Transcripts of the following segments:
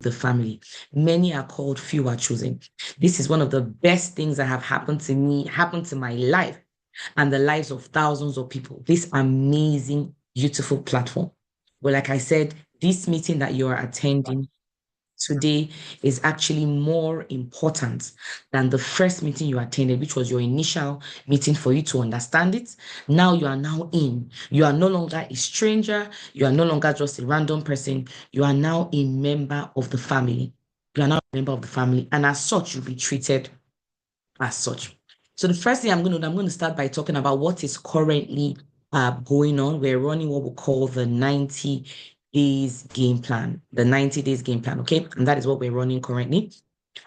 the family. Many are called, few are chosen. This is one of the best things that have happened to me, happened to my life and the lives of thousands of people. This amazing, beautiful platform. Well, like I said, this meeting that you are attending today is actually more important than the first meeting you attended, which was your initial meeting for you to understand it. Now you are now in. You are no longer a stranger. You are no longer just a random person. You are now a member of the family. You are now a member of the family. And as such, you'll be treated as such. So the first thing I'm going to start by talking about what is currently going on. We're running what we call the 90 days game plan, the 90 days game plan. Okay. And that is what we're running currently.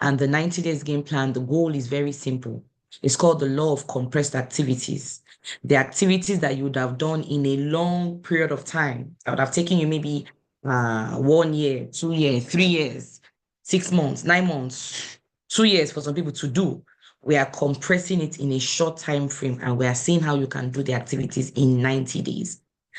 And the 90 days game plan, the goal is very simple. It's called the law of compressed activities. The activities that you would have done in a long period of time that would have taken you maybe 1 year, 2 years, 3 years, 6 months, 9 months, 2 years for some people to do. We are compressing it in a short time frame, and we are seeing how you can do the activities in 90 days.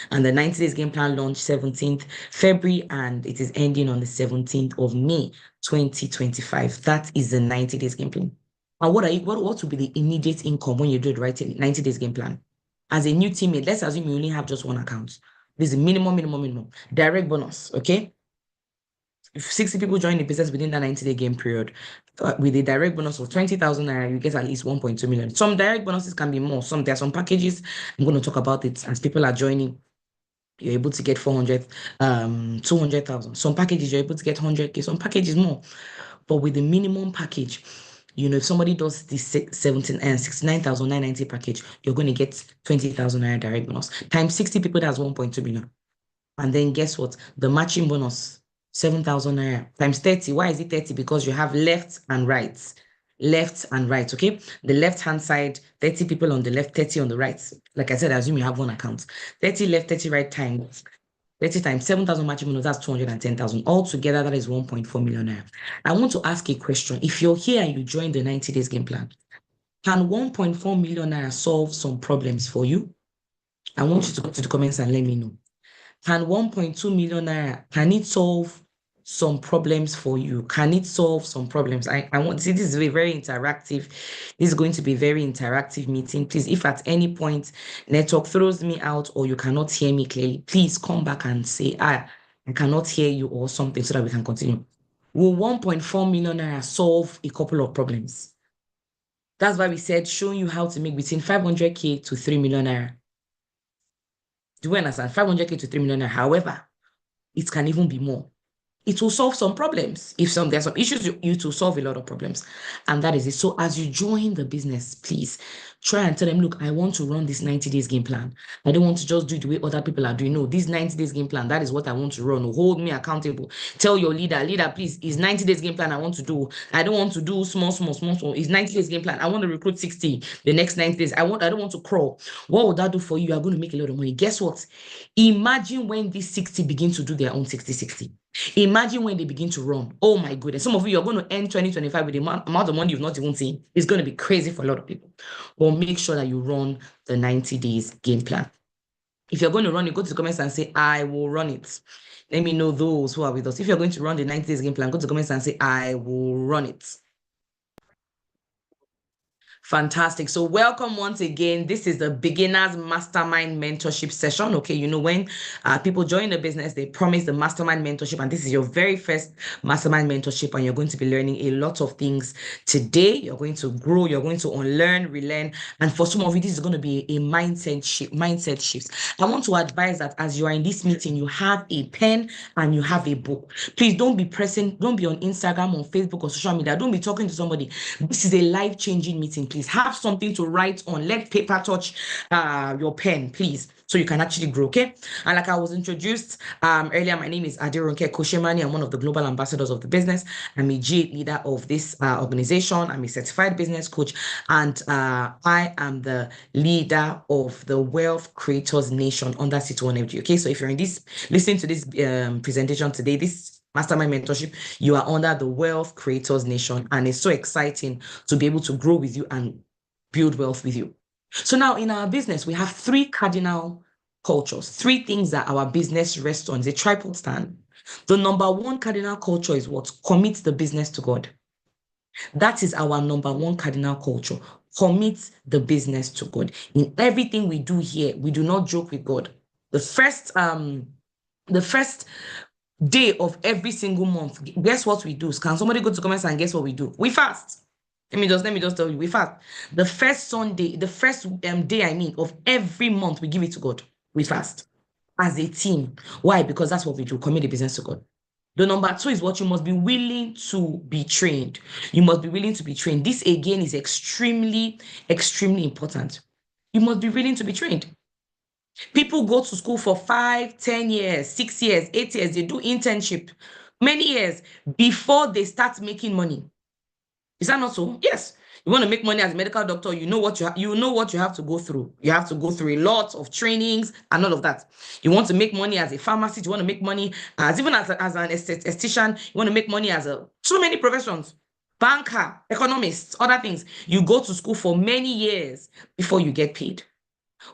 And the 90 days game plan launched 17th February, and it is ending on the 17th of May 2025. That is the 90 days game plan. And what will be the immediate income when you do the right 90 days game plan? As a new teammate, let's assume you only have just one account. This is minimum. Direct bonus, okay? If 60 people join the business within that 90-day game period, with a direct bonus of 20,000 naira, you get at least 1.2 million. Some direct bonuses can be more. There are some packages. I'm going to talk about it as people are joining. You're able to get 400, 200,000. Some packages you're able to get 100K. Some packages more. But with the minimum package, if somebody does this 17 and 69,990 package, you're going to get 20,000 naira direct bonus. Times 60 people, that's 1.2 million. And then guess what? The matching bonus, 7,000 naira times 30. Why is it 30? Because you have left and right. Left and right, okay? The left-hand side, 30 people on the left, 30 on the right. Like I said, I assume you have one account. 30 left, 30 right times 30 times 7,000 matching bonus, that's 210,000. Altogether, that is 1.4 million naira. I want to ask a question. If you're here and you join the 90 days game plan, can 1.4 million naira solve some problems for you? I want you to go to the comments and let me know. Can 1.2 million naira, can it solve some problems for you? Can it solve some problems? I want to see, this is a very interactive. This is going to be a very interactive meeting. Please, if at any point network throws me out or you cannot hear me clearly, please come back and say, I cannot hear you or something so that we can continue. Will 1.4 million naira solve a couple of problems? That's why we said showing you how to make between 500K to 3 million naira. Do you understand? 500K to 3 million naira. However, it can even be more. It will solve some problems. There's some issues, you to solve a lot of problems. And that is it. So as you join the business, please try and tell them, look, I want to run this 90 days game plan. I don't want to just do it the way other people are doing. No, this 90 days game plan, that is what I want to run. Hold me accountable. Tell your leader, please, is 90 days game plan I want to do. I don't want to do small. It's 90 days game plan. I want to recruit 60 the next 90 days. I don't want to crawl. What would that do for you? You are going to make a lot of money. Guess what? Imagine when these 60 begin to do their own 60-60. Imagine when they begin to run. Oh my goodness. Some of you are going to end 2025 with the amount of money you've not even seen. It's going to be crazy for a lot of people. But make sure that you run the 90 days game plan. If you're going to run it, go to the comments and say, I will run it. Let me know those who are with us. If you're going to run the 90 days game plan, go to the comments and say, I will run it. Fantastic. So welcome once again. This is the beginners mastermind mentorship session. Okay, when people join the business, they promise the mastermind mentorship, and this is your very first mastermind mentorship, and you're going to be learning a lot of things today. You're going to grow, you're going to unlearn, relearn, and for some of you, this is going to be a mindset shift. I want to advise that as you are in this meeting, you have a pen and you have a book. Please don't be on Instagram, on Facebook, or social media. Don't be talking to somebody. This is a life-changing meeting. Please have something to write on. Let paper touch your pen, please, so you can actually grow, okay? And like I was introduced earlier, my name is Adironke Koshemani. I'm one of the global ambassadors of the business. I'm a G8 leader of this organization. I'm a certified business coach, and I am the leader of the Wealth Creators Nation under City1 FG, okay? So if you're listening to this presentation today, this Mastermind Mentorship, you are under the Wealth Creators Nation, and it's so exciting to be able to grow with you and build wealth with you. So now in our business, we have 3 cardinal cultures, 3 things that our business rests on. It's a tripod stand. The number one cardinal culture is what? Commit the business to God. That is our number one cardinal culture. Commit the business to God. In everything we do here, we do not joke with God. The first day of every single month, guess what we do? Can somebody go to comments and guess what we do? We fast. Let me just tell you, we fast. The first Sunday, the first day, of every month, we give it to God. We fast as a team. Why? Because that's what we do. Commit the business to God. The number two is what you must be willing to be trained. You must be willing to be trained. This again is extremely, extremely important. You must be willing to be trained. People go to school for 5, 10 years, 6 years, 8 years. They do internship many years before they start making money. Is that not so? Yes. You want to make money as a medical doctor, you know what you have to go through. You have to go through a lot of trainings and all of that. You want to make money as a pharmacist, you want to make money as even as an esthetician, you want to make money as so many professions. Banker, economist, other things. You go to school for many years before you get paid.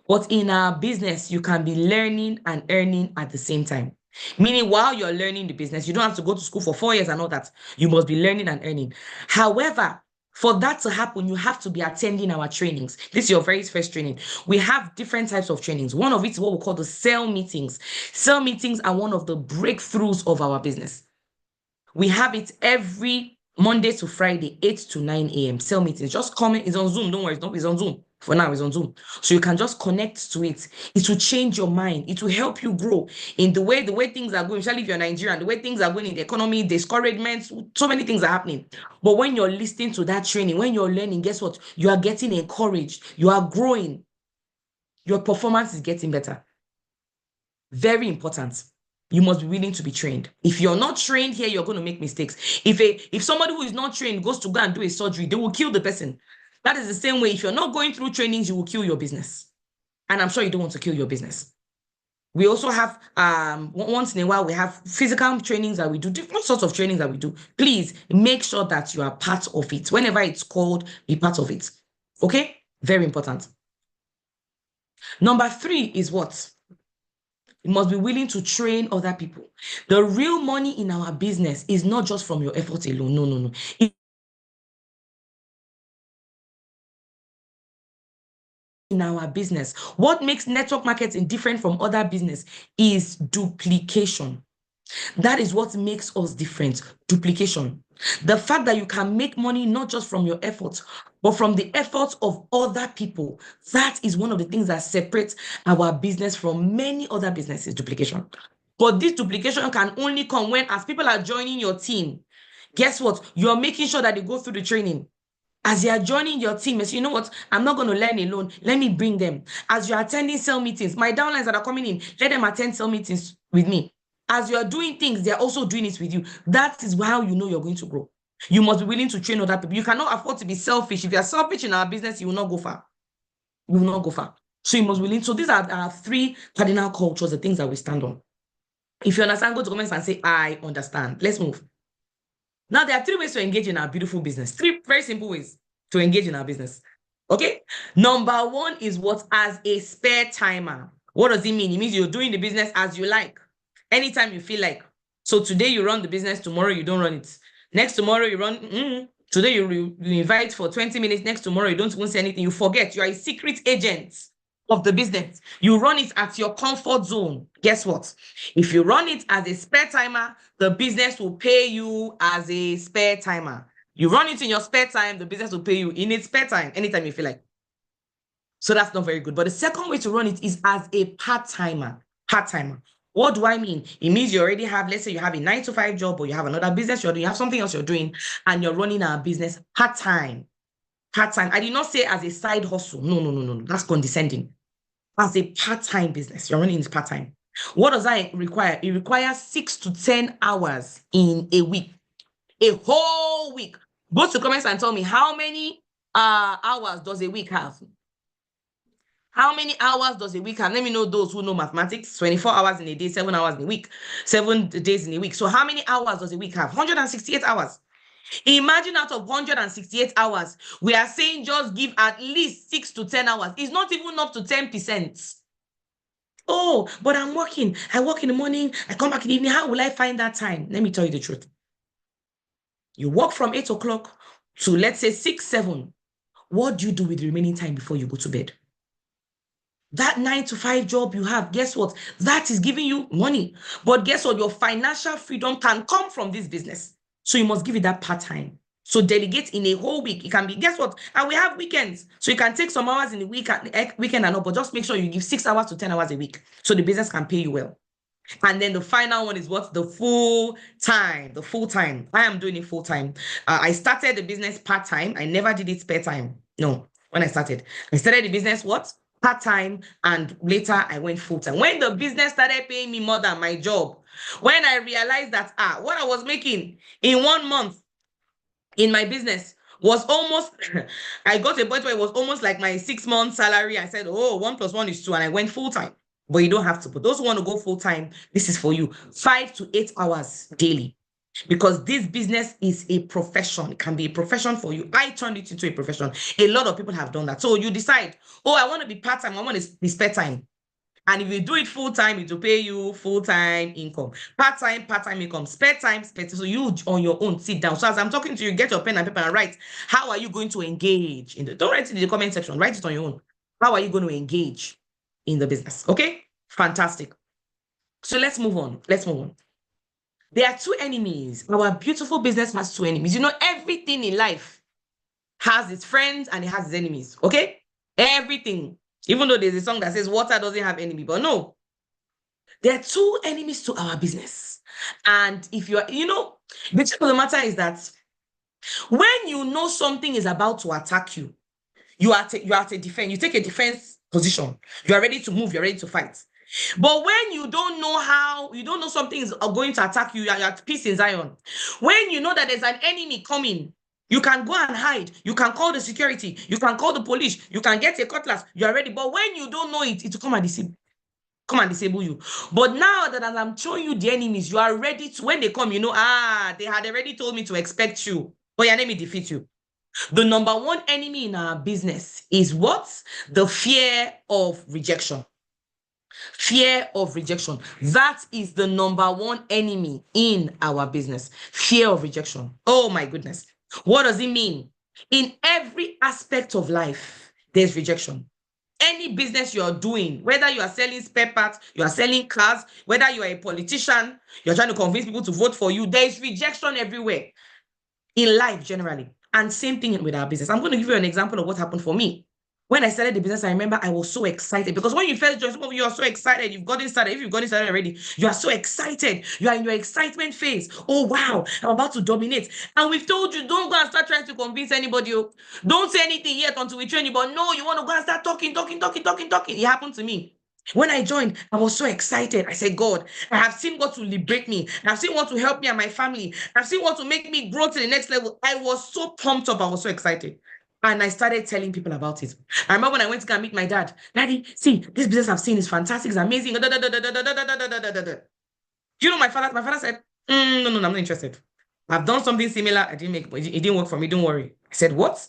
But in our business, you can be learning and earning at the same time. Meaning, while you're learning the business, you don't have to go to school for 4 years and all that. You must be learning and earning. However, for that to happen, you have to be attending our trainings. This is your very first training. We have different types of trainings. One of it is what we call the sale meetings. Sale meetings are one of the breakthroughs of our business. We have it every Monday to Friday, 8 to 9 a.m. Sale meetings. Just comment. It's on Zoom. Don't worry. It's on Zoom. For now, it's on Zoom. So you can just connect to it. It will change your mind. It will help you grow in the way things are going, especially if you're Nigerian, the way things are going in the economy, discouragements, so many things are happening. But when you're listening to that training, when you're learning, guess what? You are getting encouraged. You are growing. Your performance is getting better. Very important. You must be willing to be trained. If you're not trained here, you're going to make mistakes. If somebody who is not trained goes to go and do a surgery, they will kill the person. That is the same way. If you're not going through trainings, you will kill your business. And I'm sure you don't want to kill your business. We also have, once in a while, we have physical trainings that we do, different sorts of trainings that we do. Please make sure that you are part of it. Whenever it's called, be part of it. Okay? Very important. Number 3 is what? You must be willing to train other people. The real money in our business is not just from your effort alone. No. In our business, what makes network marketing different from other business is duplication. That is what makes us different. Duplication. The fact that you can make money not just from your efforts, but from the efforts of other people. That is one of the things that separates our business from many other businesses. Duplication. But this duplication can only come when, as people are joining your team, guess what? You're making sure that they go through the training. As you are joining your team, you know what? I'm not going to learn alone. Let me bring them. As you're attending sale meetings, my downlines that are coming in, let them attend sale meetings with me. As you're doing things, they're also doing it with you. That is how you know you're going to grow. You must be willing to train other people. You cannot afford to be selfish. If you're selfish in our business, you will not go far. You will not go far. So you must be willing. So these are our 3 cardinal cultures, the things that we stand on. If you understand, go to comments and say, I understand. Let's move. Now, there are 3 ways to engage in our beautiful business. 3 very simple ways to engage in our business. Okay? Number 1 is what? As a spare timer. What does it mean? It means you're doing the business as you like, anytime you feel like. So today you run the business, tomorrow you don't run it. Next tomorrow you run, today you invite for 20 minutes, next tomorrow you don't even say anything. You forget. You are a secret agent of the business. You run it at your comfort zone. Guess what? If you run it as a spare timer, the business will pay you as a spare timer. You run it in your spare time, the business will pay you in its spare time, anytime you feel like. So that's not very good. But the second way to run it is as a part-timer. Part-timer. What do I mean? It means you already have, let's say you have a 9-to-5 job, or you have another business you're doing, you have something else you're doing, and you're running our business part-time. Part-time. I did not say as a side hustle. No. That's condescending. As a part-time business, you're running it part-time. What does that require? It requires 6 to 10 hours in a week. A whole week. Go to comments and tell me, how many hours does a week have? How many hours does a week have? Let me know those who know mathematics. 24 hours in a day, 7 hours in a week, 7 days in a week. So how many hours does a week have? 168 hours. Imagine out of 168 hours, we are saying just give at least 6 to 10 hours. It's not even up to 10%. Oh, but I'm working. I work in the morning. I come back in the evening. How will I find that time? Let me tell you the truth. You work from 8 o'clock to, let's say, 6, 7. What do you do with the remaining time before you go to bed? That 9 to 5 job you have, guess what? That is giving you money. But guess what? Your financial freedom can come from this business. So you must give it that part-time. So delegate in a whole week. It can be, guess what? And we have weekends. So you can take some hours in the weekend and all, but just make sure you give 6 hours to 10 hours a week. So the business can pay you well. And then the final one is what? The full time. The full time. I am doing it full time. I started the business part time. I never did it spare time. No, when I started the business what? Part time. And later I went full time. When the business started paying me more than my job, when I realized that what I was making in 1 month in my business was almost, I got to a point where it was almost like my 6 month salary. I said, oh, 1 + 1 is 2. And I went full time. But you don't have to. But those who want to go full time, this is for you. 5 to 8 hours daily. Because this business is a profession. It can be a profession for you. I turned it into a profession. A lot of people have done that. So you decide, oh, I want to be part-time. I want to be spare time. And if you do it full time, it will pay you full time income. Part time income. Spare time, spare time. So you on your own sit down. So as I'm talking to you, get your pen and paper and write. How are you going to engage in the? Don't write it in the comment section. Write it on your own. How are you going to engage in the business? Okay, fantastic. So let's move on. Let's move on. There are two enemies. Our beautiful business has two enemies. You know, everything in life has its friends and it has its enemies. Okay, everything. Even though there's a song that says water doesn't have enemy, but no, there are two enemies to our business. And if you're, the truth of the matter is that when you know something is about to attack you, you are at a defense, you take a defense position, you are ready to move, you're ready to fight. But when you don't know something is going to attack you, you're at peace in Zion. When you know that there's an enemy coming, you can go and hide. You can call the security. You can call the police. You can get a cutlass. You are ready. But when you don't know it, it will come and disable you. But now that as I'm showing you the enemies, you are ready to, when they come, they had already told me to expect you. But your enemy defeat you. The number one enemy in our business is what? The fear of rejection. Fear of rejection. That is the number one enemy in our business. Fear of rejection. Oh my goodness. What does it mean? In every aspect of life, there's rejection. Any business you're doing, whether you are selling spare parts, you are selling cars, whether you are a politician, you're trying to convince people to vote for you, there is rejection everywhere in life generally. And same thing with our business. I'm going to give you an example of what happened for me. When I started the business, I remember I was so excited because when you first join, some of you are so excited. You've gotten started. If you've gotten started already, you are so excited. You are in your excitement phase. Oh, wow, I'm about to dominate. And we've told you, don't go and start trying to convince anybody. Don't say anything yet until we train you. But no, you want to go and start talking. It happened to me. When I joined, I was so excited. I said, God, I have seen what will liberate me. I've seen what will help me and my family. I've seen what will make me grow to the next level. I was so pumped up. I was so excited. And I started telling people about it. I remember when I went to go and meet my dad. Daddy, see, this business I've seen is fantastic. It's amazing. You know, my father said, no, I'm not interested. I've done something similar. I didn't make, it didn't work for me. Don't worry. I said, what?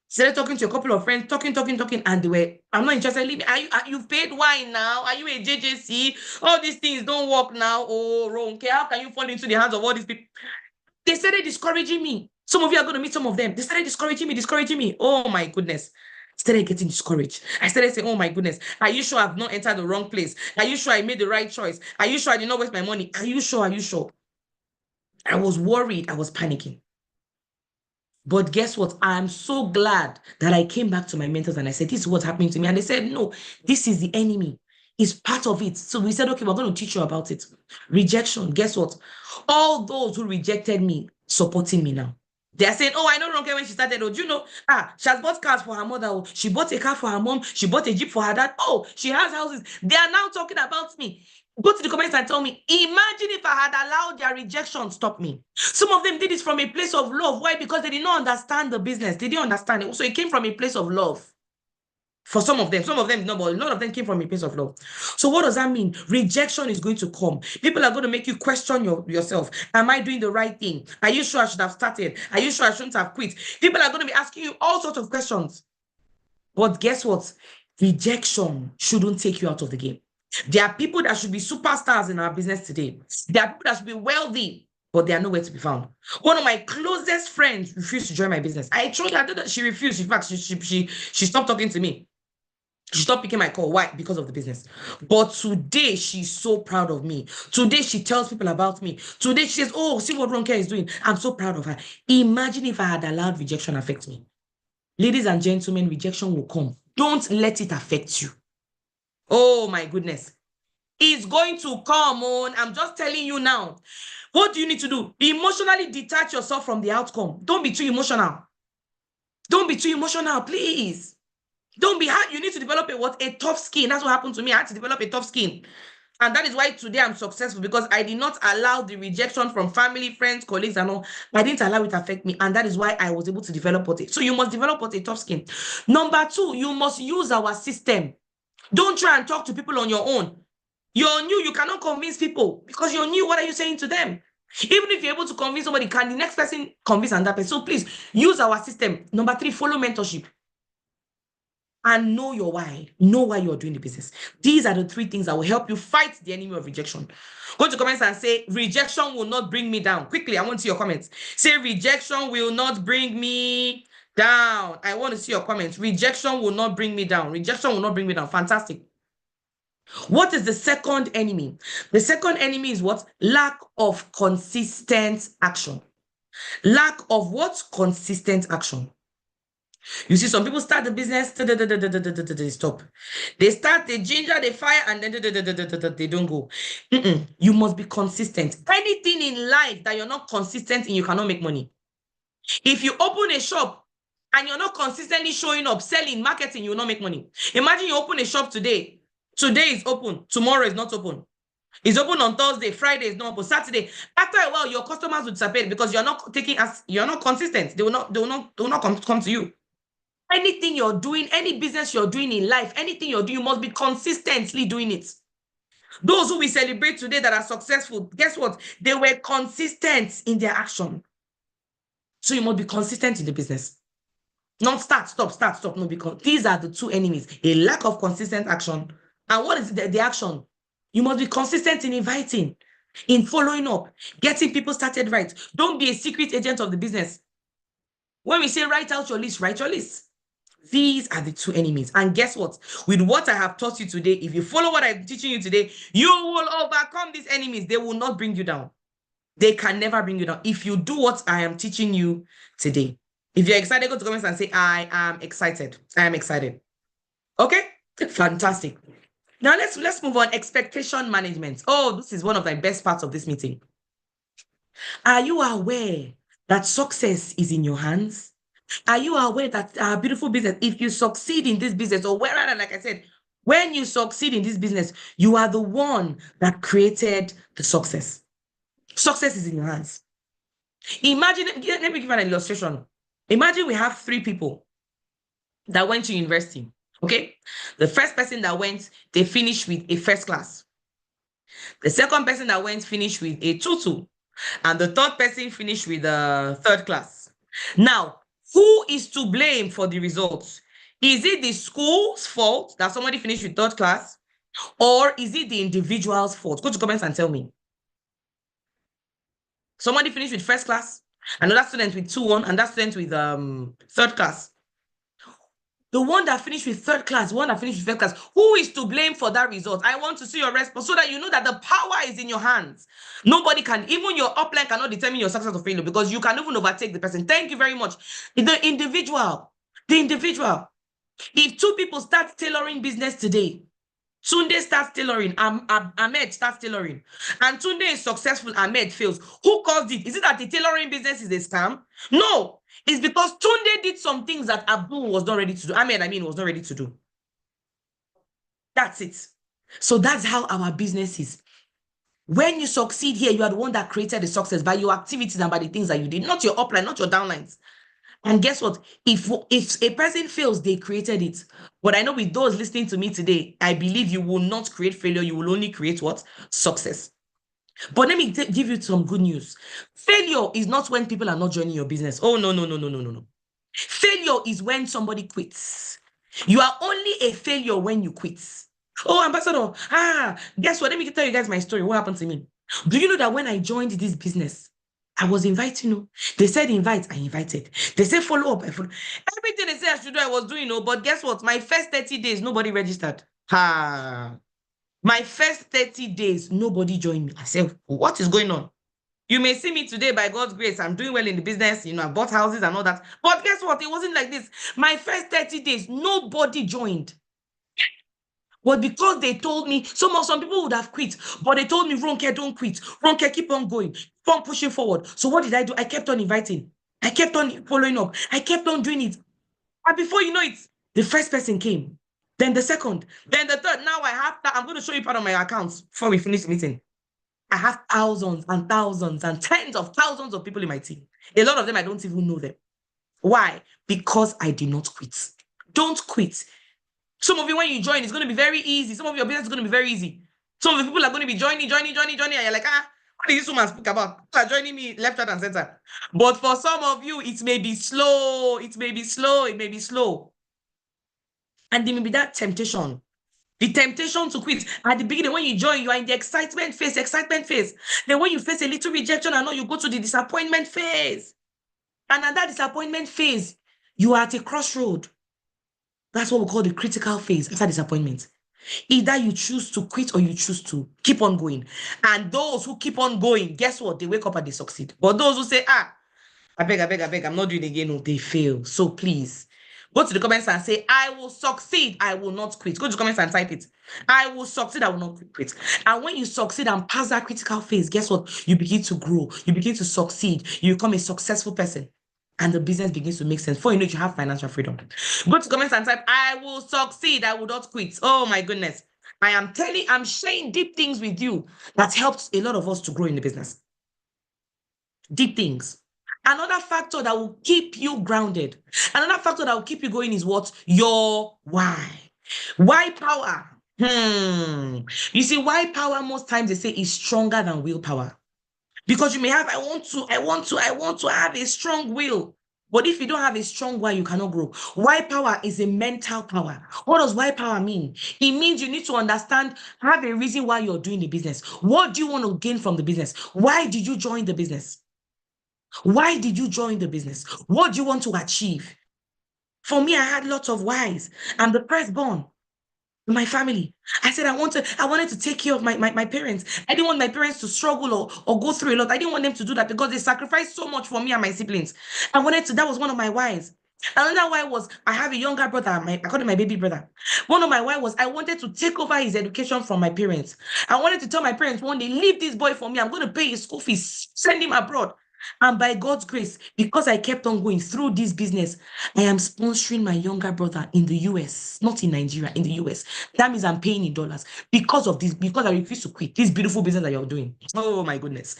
Started talking to a couple of friends, talking, and they were, I'm not interested. Leave me. You've paid wine now? Are you a JJC? All these things don't work now. Oh, wrong. Okay, how can you fall into the hands of all these people? They started discouraging me. Some of you are going to meet some of them. They started discouraging me. Oh my goodness. I started getting discouraged. I started saying, oh my goodness, are you sure I've not entered the wrong place? Are you sure I made the right choice? Are you sure I did not waste my money? Are you sure? I was worried. I was panicking. But guess what? I'm so glad that I came back to my mentors and I said, this is what's happening to me. And they said, no, this is the enemy. It's part of it. So we said, okay, we're going to teach you about it. Rejection. Guess what? All those who rejected me, supporting me now. They're saying, oh, I know Ronke when she started. Oh, do you know? She has bought cars for her mother. Oh, she bought a car for her mom. She bought a Jeep for her dad. Oh, she has houses. They are now talking about me. Go to the comments and tell me, imagine if I had allowed their rejection stop me. Some of them did it from a place of love. Why? Because they did not understand the business. They didn't understand it. So it came from a place of love. For some of them, no, but a lot of them came from a place of love. So what does that mean? Rejection is going to come. People are going to make you question yourself. Am I doing the right thing? Are you sure I should have started? Are you sure I shouldn't have quit? People are going to be asking you all sorts of questions. But guess what? Rejection shouldn't take you out of the game. There are people that should be superstars in our business today. There are people that should be wealthy, but they are nowhere to be found. One of my closest friends refused to join my business. I told her that she refused. In fact, she stopped talking to me. She stopped picking my call. Why? Because of the business. But today, she's so proud of me. Today, she tells people about me. Today, she says, oh, see what Ronke is doing. I'm so proud of her. Imagine if I had allowed rejection affect me. Ladies and gentlemen, rejection will come. Don't let it affect you. Oh, my goodness. It's going to come on. I'm just telling you now. What do you need to do? Emotionally detach yourself from the outcome. Don't be too emotional. Don't be too emotional, please. Don't be hard. You need to develop a tough skin. That's what happened to me. I had to develop a tough skin. And that is why today I'm successful, because I did not allow the rejection from family, friends, colleagues, and all. I didn't allow it to affect me. And that is why I was able to develop So you must develop a tough skin. Number 2, you must use our system. Don't try and talk to people on your own. You're new. You cannot convince people because you're new. What are you saying to them? Even if you're able to convince somebody, can the next person convince another person? So please use our system. Number 3, follow mentorship. And know your why. Know why you're doing the business. These are the 3 things that will help you fight the enemy of rejection. Go to comments and say, rejection will not bring me down. Quickly, I want to see your comments. Say, rejection will not bring me down. I want to see your comments. Rejection will not bring me down. Rejection will not bring me down. Fantastic. What is the second enemy? The second enemy is what? Lack of consistent action. Lack of what? Consistent action. You see, some people start the business, they stop. They start, they ginger, they fire, and then they don't go. You must be consistent. Anything in life that you're not consistent in, you cannot make money. If you open a shop and you're not consistently showing up, selling, marketing, you will not make money. Imagine you open a shop today. Today is open. Tomorrow is not open. It's open on Thursday. Friday is not open. Saturday. After a while, your customers will disappear because you're not consistent. They will not come to you. Anything you're doing, any business you're doing in life, anything you're doing, you must be consistently doing it. Those who we celebrate today that are successful, guess what? They were consistent in their action. So you must be consistent in the business. Not start, stop. No, because these are the 2 enemies. A lack of consistent action. And what is the action? You must be consistent in inviting, in following up, getting people started right. Don't be a secret agent of the business. When we say write out your list, write your list. These are the 2 enemies. And guess what? With what I have taught you today, if you follow what I'm teaching you today, you will overcome these enemies. They will not bring you down. They can never bring you down if you do what I am teaching you today. If you're excited, go to comments and say, I am excited. I am excited. Okay? Fantastic. Now let's move on. Expectation management. Oh, this is one of the best parts of this meeting. Are you aware that success is in your hands? Are you aware that our beautiful business, if you succeed in this business, or wherever, like I said, when you succeed in this business, you are the one that created the success. Success is in your hands. Imagine, let me give an illustration. Imagine we have 3 people that went to university, okay? The first person that went, they finished with a first class. The second person that went finished with a 2-2. And the third person finished with a 3rd class. Now, who is to blame for the results? Is it the school's fault that somebody finished with 3rd class? Or is it the individual's fault? Go to comments and tell me. Somebody finished with 1st class, another student with 2-1, and that student with 3rd class. The one that finished with 3rd class, one that finished with 1st class, who is to blame for that result? I want to see your response so that you know that the power is in your hands. Nobody can, even your upline cannot determine your success or failure because you can even overtake the person. Thank you very much. The individual. If 2 people start tailoring business today, Tunde starts tailoring, Ahmed starts tailoring, and Tunde is successful, Ahmed fails. Who caused it? Is it that the tailoring business is a scam? No, it's because Tunde did some things that Abdul was not ready to do. Ahmed, was not ready to do. That's it. So that's how our business is. When you succeed here, you are the one that created the success by your activities and by the things that you did, not your upline, not your downlines. And guess what? If a person fails, they created it. But I know with those listening to me today, I believe you will not create failure. You will only create what? Success. But let me give you some good news. Failure is not when people are not joining your business. Oh, no. Failure is when somebody quits. You are only a failure when you quit. Oh, ambassador, guess what? Let me tell you guys my story. What happened to me? Do you know that when I joined this business, I was inviting you. They said invite, I invited. They said follow up, I followed. Everything they said I should do, I was doing. No, but guess what? My first 30 days, nobody registered. My first 30 days, nobody joined me. I said, what is going on? You may see me today by God's grace. I'm doing well in the business. I bought houses and all that. But guess what? It wasn't like this. My first 30 days, nobody joined. But because they told me, some people would have quit, but they told me, Ronke, don't quit. Ronke, keep on going. Keep on pushing forward. So what did I do? I kept on inviting. I kept on following up. I kept on doing it. And before you know it, the first person came. Then the second. Then the third. Now I have that. I'm going to show you part of my accounts before we finish the meeting. I have thousands and thousands and tens of thousands of people in my team. A lot of them, I don't even know them. Why? Because I did not quit. Don't quit. Some of you, when you join, it's going to be very easy. Some of your business is going to be very easy. Some of the people are going to be joining. And you're like, what did this woman speak about? People are joining me left, right, and center. But for some of you, it may be slow. It may be slow. It may be slow. And there may be that temptation. The temptation to quit. At the beginning, when you join, you are in the excitement phase. Then when you face a little rejection, I know you go to the disappointment phase. And at that disappointment phase, you are at a crossroad. That's what we call the critical phase after disappointment. Either you choose to quit or you choose to keep on going. And those who keep on going, guess what? They wake up and they succeed. But those who say, I beg, I'm not doing it again, no, they fail. So please, go to the comments and say, I will succeed, I will not quit. Go to the comments and type it. I will succeed, I will not quit. And when you succeed and pass that critical phase, guess what? You begin to grow. You begin to succeed. You become a successful person. And the business begins to make sense. Before you know it, you have financial freedom. Go to comments and type, I will succeed, I will not quit. Oh my goodness. I'm sharing deep things with you that helps a lot of us to grow in the business. Deep things. Another factor that will keep you grounded, another factor that will keep you going is what? Your why. Why power? You see, why power most times they say is stronger than willpower. Because you may have, I want to have a strong will. But if you don't have a strong why, you cannot grow. Why power is a mental power. What does why power mean? It means you need to understand, have a reason why you're doing the business. What do you want to gain from the business? Why did you join the business? Why did you join the business? What do you want to achieve? For me, I had lots of whys. I'm the firstborn. My family. I said I wanted to take care of my parents. I didn't want my parents to struggle or go through a lot. I didn't want them to do that because they sacrificed so much for me and my siblings. That was one of my whys. Another why was I have a younger brother, I call him my baby brother. One of my why was I wanted to take over his education from my parents. I wanted to tell my parents one day, leave this boy for me. I'm going to pay his school fees, send him abroad. And by God's grace, because I kept on going through this business, I am sponsoring my younger brother in the US, not in Nigeria, in the US. That means I'm paying in dollars because of this, because I refuse to quit this beautiful business that you're doing. Oh my goodness.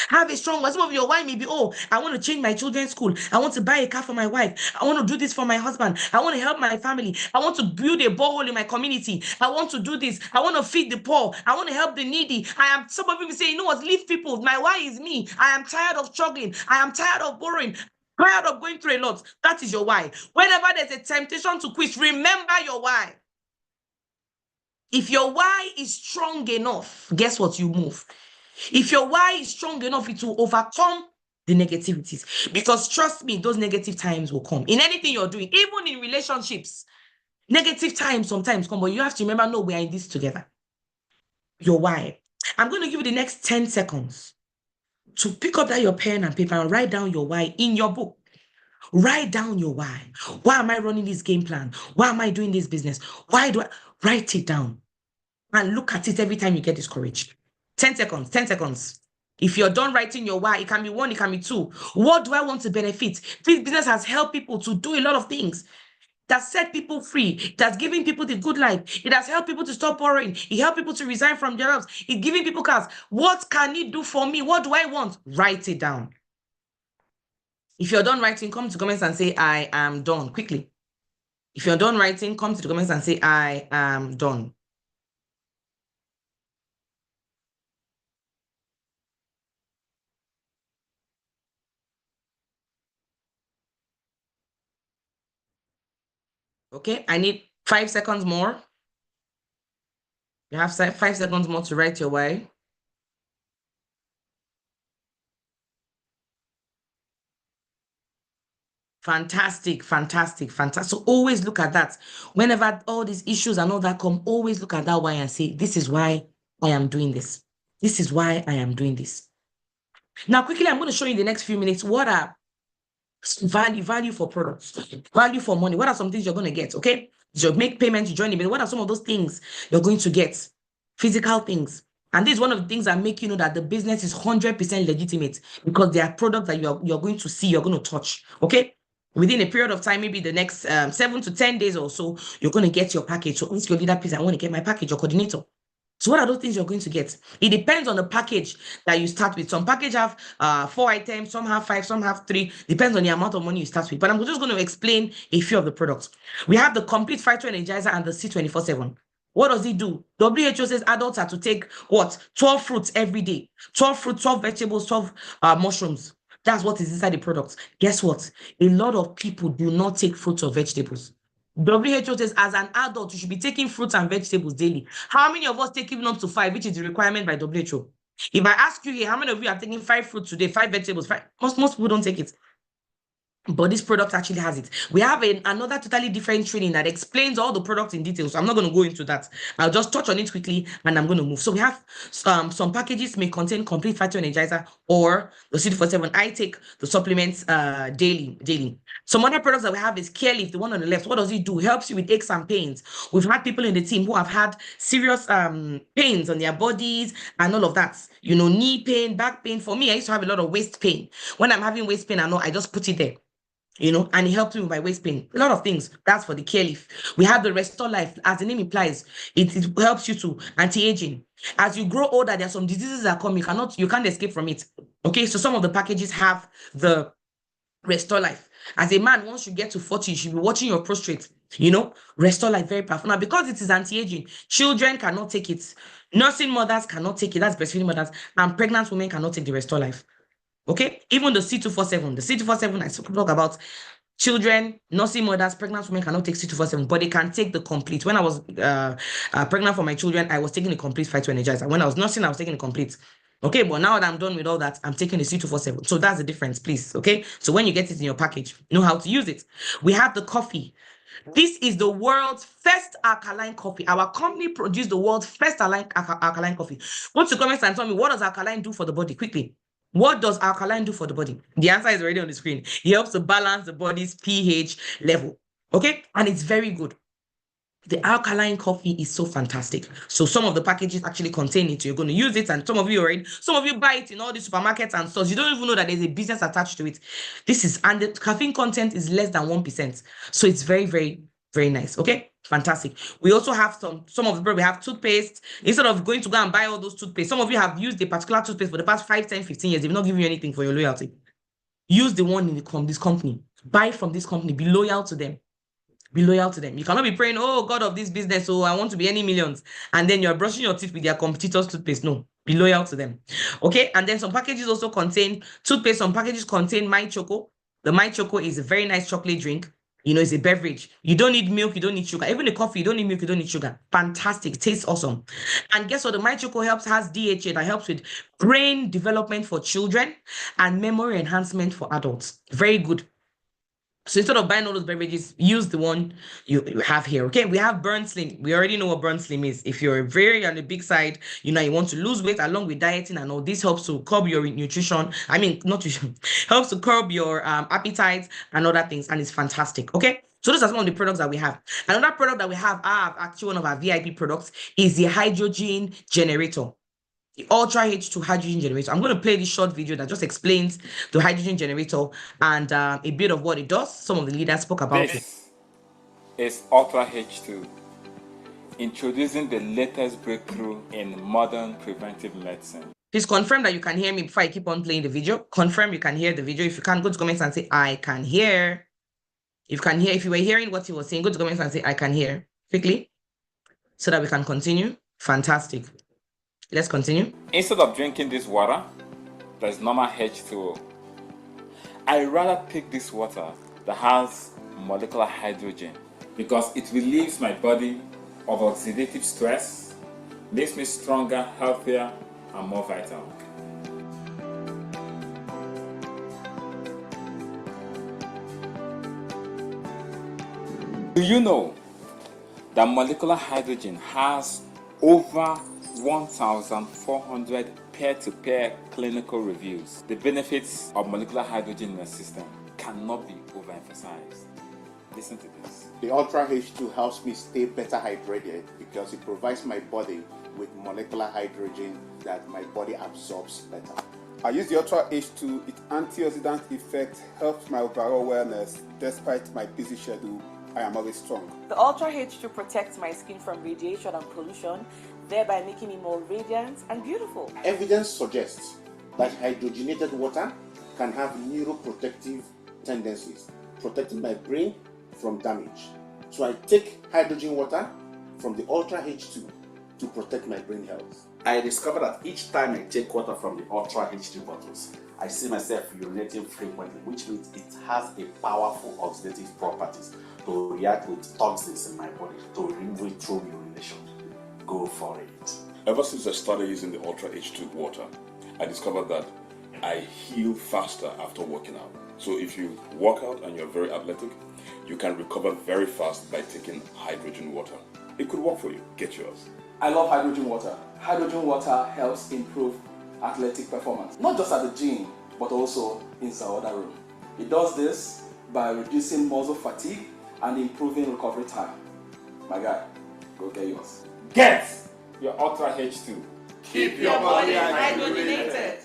Have a strong one. Some of your why may be, I want to change my children's school. I want to buy a car for my wife. I want to do this for my husband. I want to help my family. I want to build a borehole in my community. I want to do this. I want to feed the poor. I want to help the needy. Some of you say, you know what, leave people. My why is me. I am tired of struggling. I am tired of borrowing. Tired of going through a lot. That is your why. Whenever there's a temptation to quit, remember your why. If your why is strong enough, guess what? You move. If your why is strong enough, it will overcome the negativities. Because trust me, those negative times will come. In anything you're doing, even in relationships, negative times sometimes come, but you have to remember, no, we are in this together. Your why. I'm going to give you the next 10 seconds to pick up your pen and paper and write down your why in your book. Write down your why. Why am I running this game plan? Why am I doing this business? Why do I write it down and look at it every time you get discouraged? 10 seconds, 10 seconds. If you're done writing your why, it can be one, it can be two. What do I want to benefit? This business has helped people to do a lot of things. It has set people free. It has given people the good life. It has helped people to stop borrowing. It helped people to resign from their jobs. It's giving people cars. What can it do for me? What do I want? Write it down. If you're done writing, come to the comments and say, I am done. Quickly. If you're done writing, come to the comments and say, I am done. Okay, I need 5 seconds more. You have 5 seconds more to write your why. Fantastic, fantastic, fantastic. So always look at that. Whenever all these issues and all that come, always look at that why and say, this is why I am doing this. This is why I am doing this. Now, quickly, I'm going to show you in the next few minutes what are value for products, value for money. What are some things you're going to get? Okay. You make payments, you join the business. What are some of those things you're going to get? Physical things. And this is one of the things that make you know that the business is 100% legitimate because there are products that you're going to see, you're going to touch. Okay. Within a period of time, maybe the next 7 to 10 days or so, you're going to get your package. So ask your leader, please, I want to get my package, your coordinator. So what are those things you're going to get? It depends on the package that you start with. Some package have 4 items, some have 5, some have 3. Depends on the amount of money you start with. But I'm just going to explain a few of the products. We have the complete Phyto Energizer and the C24/7. What does it do? WHO says adults are to take what? 12 fruits every day. 12 fruits, 12 vegetables, 12 mushrooms. That's what is inside the products. Guess what? A lot of people do not take fruits or vegetables. WHO says as an adult, you should be taking fruits and vegetables daily. How many of us take even up to 5, which is the requirement by WHO? If I ask you here, how many of you are taking 5 fruits today, 5 vegetables? 5? Most people don't take it. But this product actually has it. We have another totally different training that explains all the products in detail. So I'm not going to go into that. I'll just touch on it quickly and I'm going to move. So we have some packages may contain complete Phyto Energizer or the C24/7. I take the supplements daily. Some other products that we have is Care Leaf, the one on the left. What does it do? Helps you with aches and pains. We've had people in the team who have had serious pains on their bodies and all of that. You know, knee pain, back pain. For me, I used to have a lot of waist pain. When I'm having waist pain, I just put it there. And it helped me with my waist pain. A lot of things. That's for the Care Leaf. We have the Restore Life. As the name implies, it helps you to anti-aging. As you grow older, there are some diseases that come. You can't escape from it. Okay, so some of the packages have the Restore Life. As a man, once you get to 40, you should be watching your prostate. Restore Life, very powerful. Now, because it is anti-aging, children cannot take it. Nursing mothers cannot take it. That's breastfeeding mothers. And pregnant women cannot take the Restore Life. Okay, even the C24/7, I talk about children, nursing mothers, pregnant women cannot take C24/7, but they can take the complete. When I was pregnant for my children, I was taking the complete Phyto Energizer. When I was nursing, I was taking the complete. Okay, but now that I'm done with all that, I'm taking the C24/7. So that's the difference, please. Okay, so when you get it in your package, know how to use it. We have the coffee. This is the world's first alkaline coffee. Our company produced the world's first alkaline coffee. Go to comments and tell me, what does alkaline do for the body? Quickly. What does alkaline do for the body? The answer is already on the screen. It helps to balance the body's pH level. Okay? And it's very good. The alkaline coffee is so fantastic. So some of the packages actually contain it. You're going to use it, and some of you buy it in all the supermarkets and stores. You don't even know that there's a business attached to it. And the caffeine content is less than 1%. So it's very, very, very nice. Okay, fantastic. We also have some of the we have toothpaste. Instead of going to go and buy all those toothpaste, some of you have used a particular toothpaste for the past 5, 10, 15 years. They've not given you anything for your loyalty. Use the one from this company. Buy from this company. Be loyal to them. Be loyal to them. You cannot be praying, oh God of this business, so I want to be any millions. And then you're brushing your teeth with their competitors' toothpaste. No, be loyal to them. Okay. And then some packages also contain toothpaste. Some packages contain My Choco. The My Choco is a very nice chocolate drink. It's a beverage. You don't need milk. You don't need sugar. Even the coffee, you don't need milk. You don't need sugar. Fantastic. Tastes awesome. And guess what? The My Choco has DHA that helps with brain development for children and memory enhancement for adults. Very good. So instead of buying all those beverages, use the one you have here. Okay, we have Burn Slim. We already know what Burn Slim is. If you're very on the big side, you want to lose weight along with dieting and all, this helps to curb your nutrition. I mean, not nutrition, helps to curb your appetite and other things, and it's fantastic. Okay, so those are some of the products that we have. Another product that we have, actually one of our VIP products, is the hydrogen generator. The Ultra H2 hydrogen generator. I'm going to play this short video that just explains the hydrogen generator and a bit of what it does. Some of the leaders spoke about it. This is Ultra H2, introducing the latest breakthrough in modern preventive medicine. Please confirm that you can hear me before I keep on playing the video. Confirm you can hear the video. If you can't, go to comments and say, I can hear. If you were hearing what he was saying, go to comments and say, I can hear, quickly, so that we can continue. Fantastic. Let's continue. Instead of drinking this water, there's normal H2O. I rather take this water that has molecular hydrogen because it relieves my body of oxidative stress, makes me stronger, healthier, and more vital. Do you know that molecular hydrogen has over 1,400 peer-to-peer clinical reviews? The benefits of molecular hydrogen in the system cannot be overemphasized. Listen to this. The Ultra H2 helps me stay better hydrated because it provides my body with molecular hydrogen that my body absorbs better. I use the Ultra H2. Its antioxidant effect helps my overall wellness. Despite my busy schedule, I am always strong. The Ultra H2 protects my skin from radiation and pollution, thereby making me more radiant and beautiful. Evidence suggests that hydrogenated water can have neuroprotective tendencies, protecting my brain from damage. So I take hydrogen water from the Ultra H2 to protect my brain health. I discovered that each time I take water from the Ultra H2 bottles, I see myself urinating frequently, which means it has a powerful oxidative properties to react with toxins in my body, to remove it through urination. Go for it. Ever since I started using the Ultra H2 water, I discovered that I heal faster after working out. So if you work out and you're very athletic, you can recover very fast by taking hydrogen water. It could work for you. Get yours. I love hydrogen water. Hydrogen water helps improve athletic performance, not just at the gym, but also inside the other room. It does this by reducing muscle fatigue and improving recovery time. My guy, go get yours. Get your Ultra H2. Keep your body hydrogenated.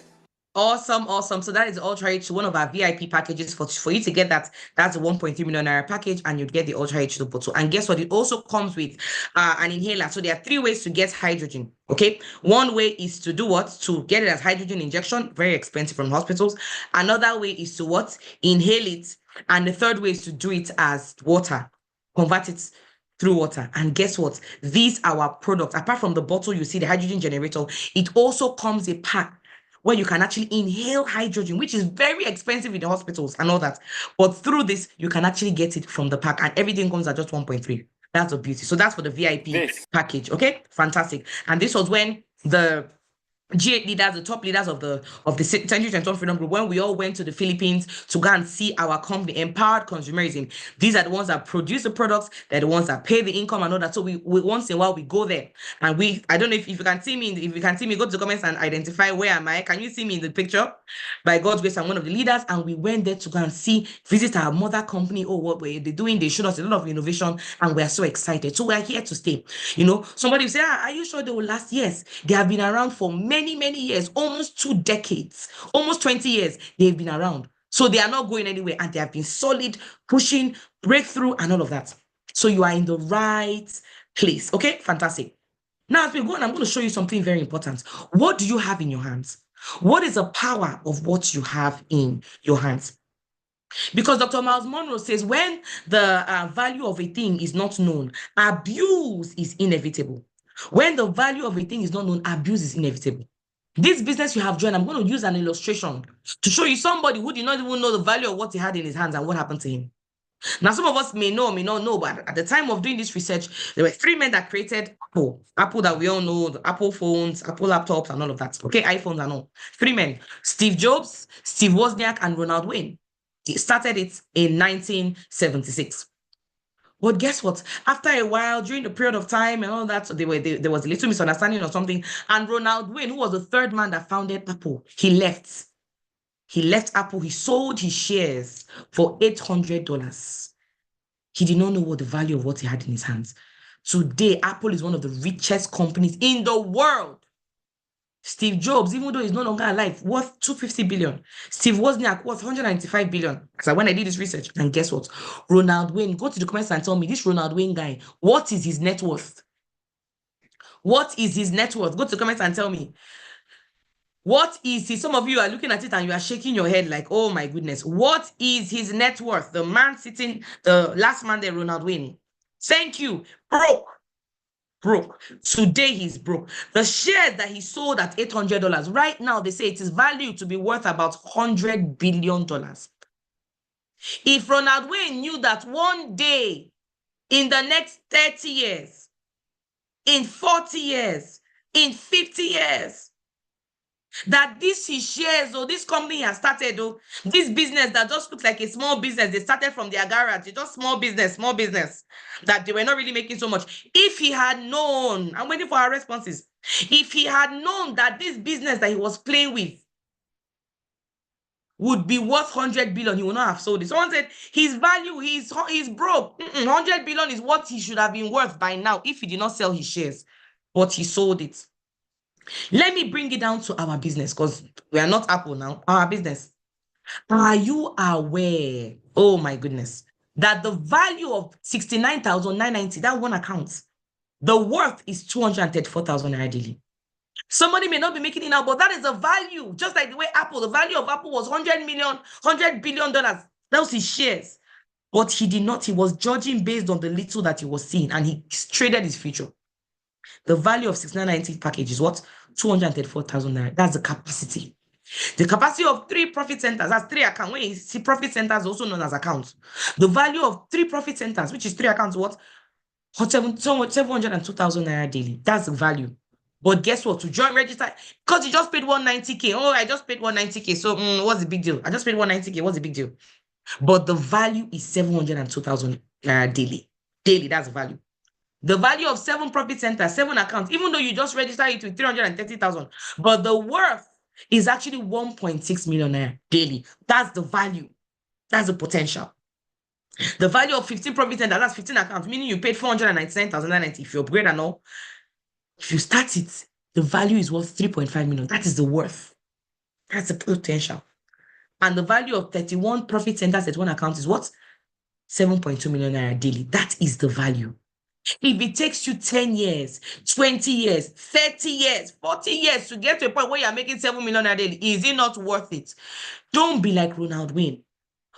Awesome. So that is Ultra H2, one of our VIP packages. For you to get that, that's a 1.3 million naira package, and you'd get the Ultra H2 bottle. And guess what? It also comes with an inhaler. So there are 3 ways to get hydrogen. Okay, one way is to do what? To get it as hydrogen injection, very expensive from hospitals. Another way is to what? Inhale it. And the third way is to do it as water, convert it through water. And guess what? These are our products. Apart from the bottle, you see the hydrogen generator, it also comes a pack where you can actually inhale hydrogen, which is very expensive in the hospitals and all that. But through this, you can actually get it from the pack, and everything comes at just 1.3. That's a beauty. So that's for the VIP package. Okay, fantastic. And this was when the G8 leaders, the top leaders of the Century 21 Freedom Group, when we all went to the Philippines to go and see our company, Empowered Consumerism. These are the ones that produce the products, they're the ones that pay the income and all that. So we once in a while we go there, and I don't know if you can see me, go to the comments and identify where am I. Can you see me in the picture? By God's grace, I'm one of the leaders, and we went there to go and visit our mother company. Oh, what were they doing? They showed us a lot of innovation, and we're so excited. So we're here to stay. Somebody will say, are you sure they will last? Yes, they have been around for many years, almost 2 decades, almost 20 years. They've been around. So they are not going anywhere, and they have been solid, pushing, breakthrough, and all of that. So you are in the right place. Okay, fantastic. Now, as we go on, I'm going to show you something very important. What do you have in your hands? What is the power of what you have in your hands? Because Dr. Miles Monroe says, when the value of a thing is not known, abuse is inevitable. When the value of a thing is not known, abuse is inevitable. This business you have joined, I'm going to use an illustration to show you somebody who did not even know the value of what he had in his hands and what happened to him. Now, some of us may know, may not know, but at the time of doing this research, there were 3 men that created Apple. Apple that we all know, the Apple phones, Apple laptops, and all of that. Okay, iPhones and all. 3 men. Steve Jobs, Steve Wozniak, and Ronald Wayne. He started it in 1976. But guess what? After a while, during the period of time and all that, there was a little misunderstanding or something. And Ronald Wayne, who was the 3rd man that founded Apple, he left. He left Apple. He sold his shares for $800. He did not know what the value of what he had in his hands. Today, Apple is one of the richest companies in the world. Steve Jobs, even though he's no longer alive, worth 250 billion. Steve Wozniak worth 195 billion. So when I did this research, and guess what? Ronald Wayne, go to the comments and tell me, this Ronald Wayne guy, what is his net worth? What is his net worth? Go to the comments and tell me. What is his? Some of you are looking at it and you are shaking your head like, oh my goodness. What is his net worth? The man sitting, the last man there, Ronald Wayne. Thank you. Broke. Today he's broke. The shares that he sold at $800, right now they say it is valued to be worth about $100 billion. If Ronald Wayne knew that one day in the next 30 years, in 40 years, in 50 years, that this he shares, or this company has started, or this business that just looks like a small business, they started from their garage, it's just small business, that they were not really making so much. If he had known, I'm waiting for our responses. If he had known that this business that he was playing with would be worth 100 billion, he would not have sold it. Someone said his value, he's broke. 100 billion is what he should have been worth by now if he did not sell his shares, but he sold it. Let me bring it down to our business, because we are not Apple now. Our business. Are you aware, oh my goodness, that the value of 69,990, that one account, the worth is 234,000 naira daily? Somebody may not be making it now, but that is the value. Just like the way Apple, the value of Apple was $100 billion. That was his shares. But he did not, he was judging based on the little that he was seeing, and he traded his future. The value of 6990 package is what? 234,000 naira. That's the capacity. The capacity of 3 profit centers, that's 3 accounts. When you see profit centers, also known as accounts. The value of 3 profit centers, which is 3 accounts, what? 702,000 naira daily. That's the value. But guess what? To join register, because you just paid 190K. Oh, I just paid 190K. So what's the big deal? I just paid 190K. What's the big deal? But the value is 702,000 naira daily. Daily, that's the value. The value of 7 profit centers, 7 accounts, even though you just register it with 330,000, but the worth is actually 1.6 million naira daily. That's the value. That's the potential. The value of 15 profit centers, that's 15 accounts, meaning you paid 499,990 if you upgrade and all. If you start it, the value is worth 3.5 million. That is the worth. That's the potential. And the value of 31 profit centers at 1 account is what? 7.2 million naira daily. That is the value. If it takes you 10 years, 20 years, 30 years, 40 years to get to a point where you're making 7 million naira daily, is it not worth it? Don't be like Ronald Wayne.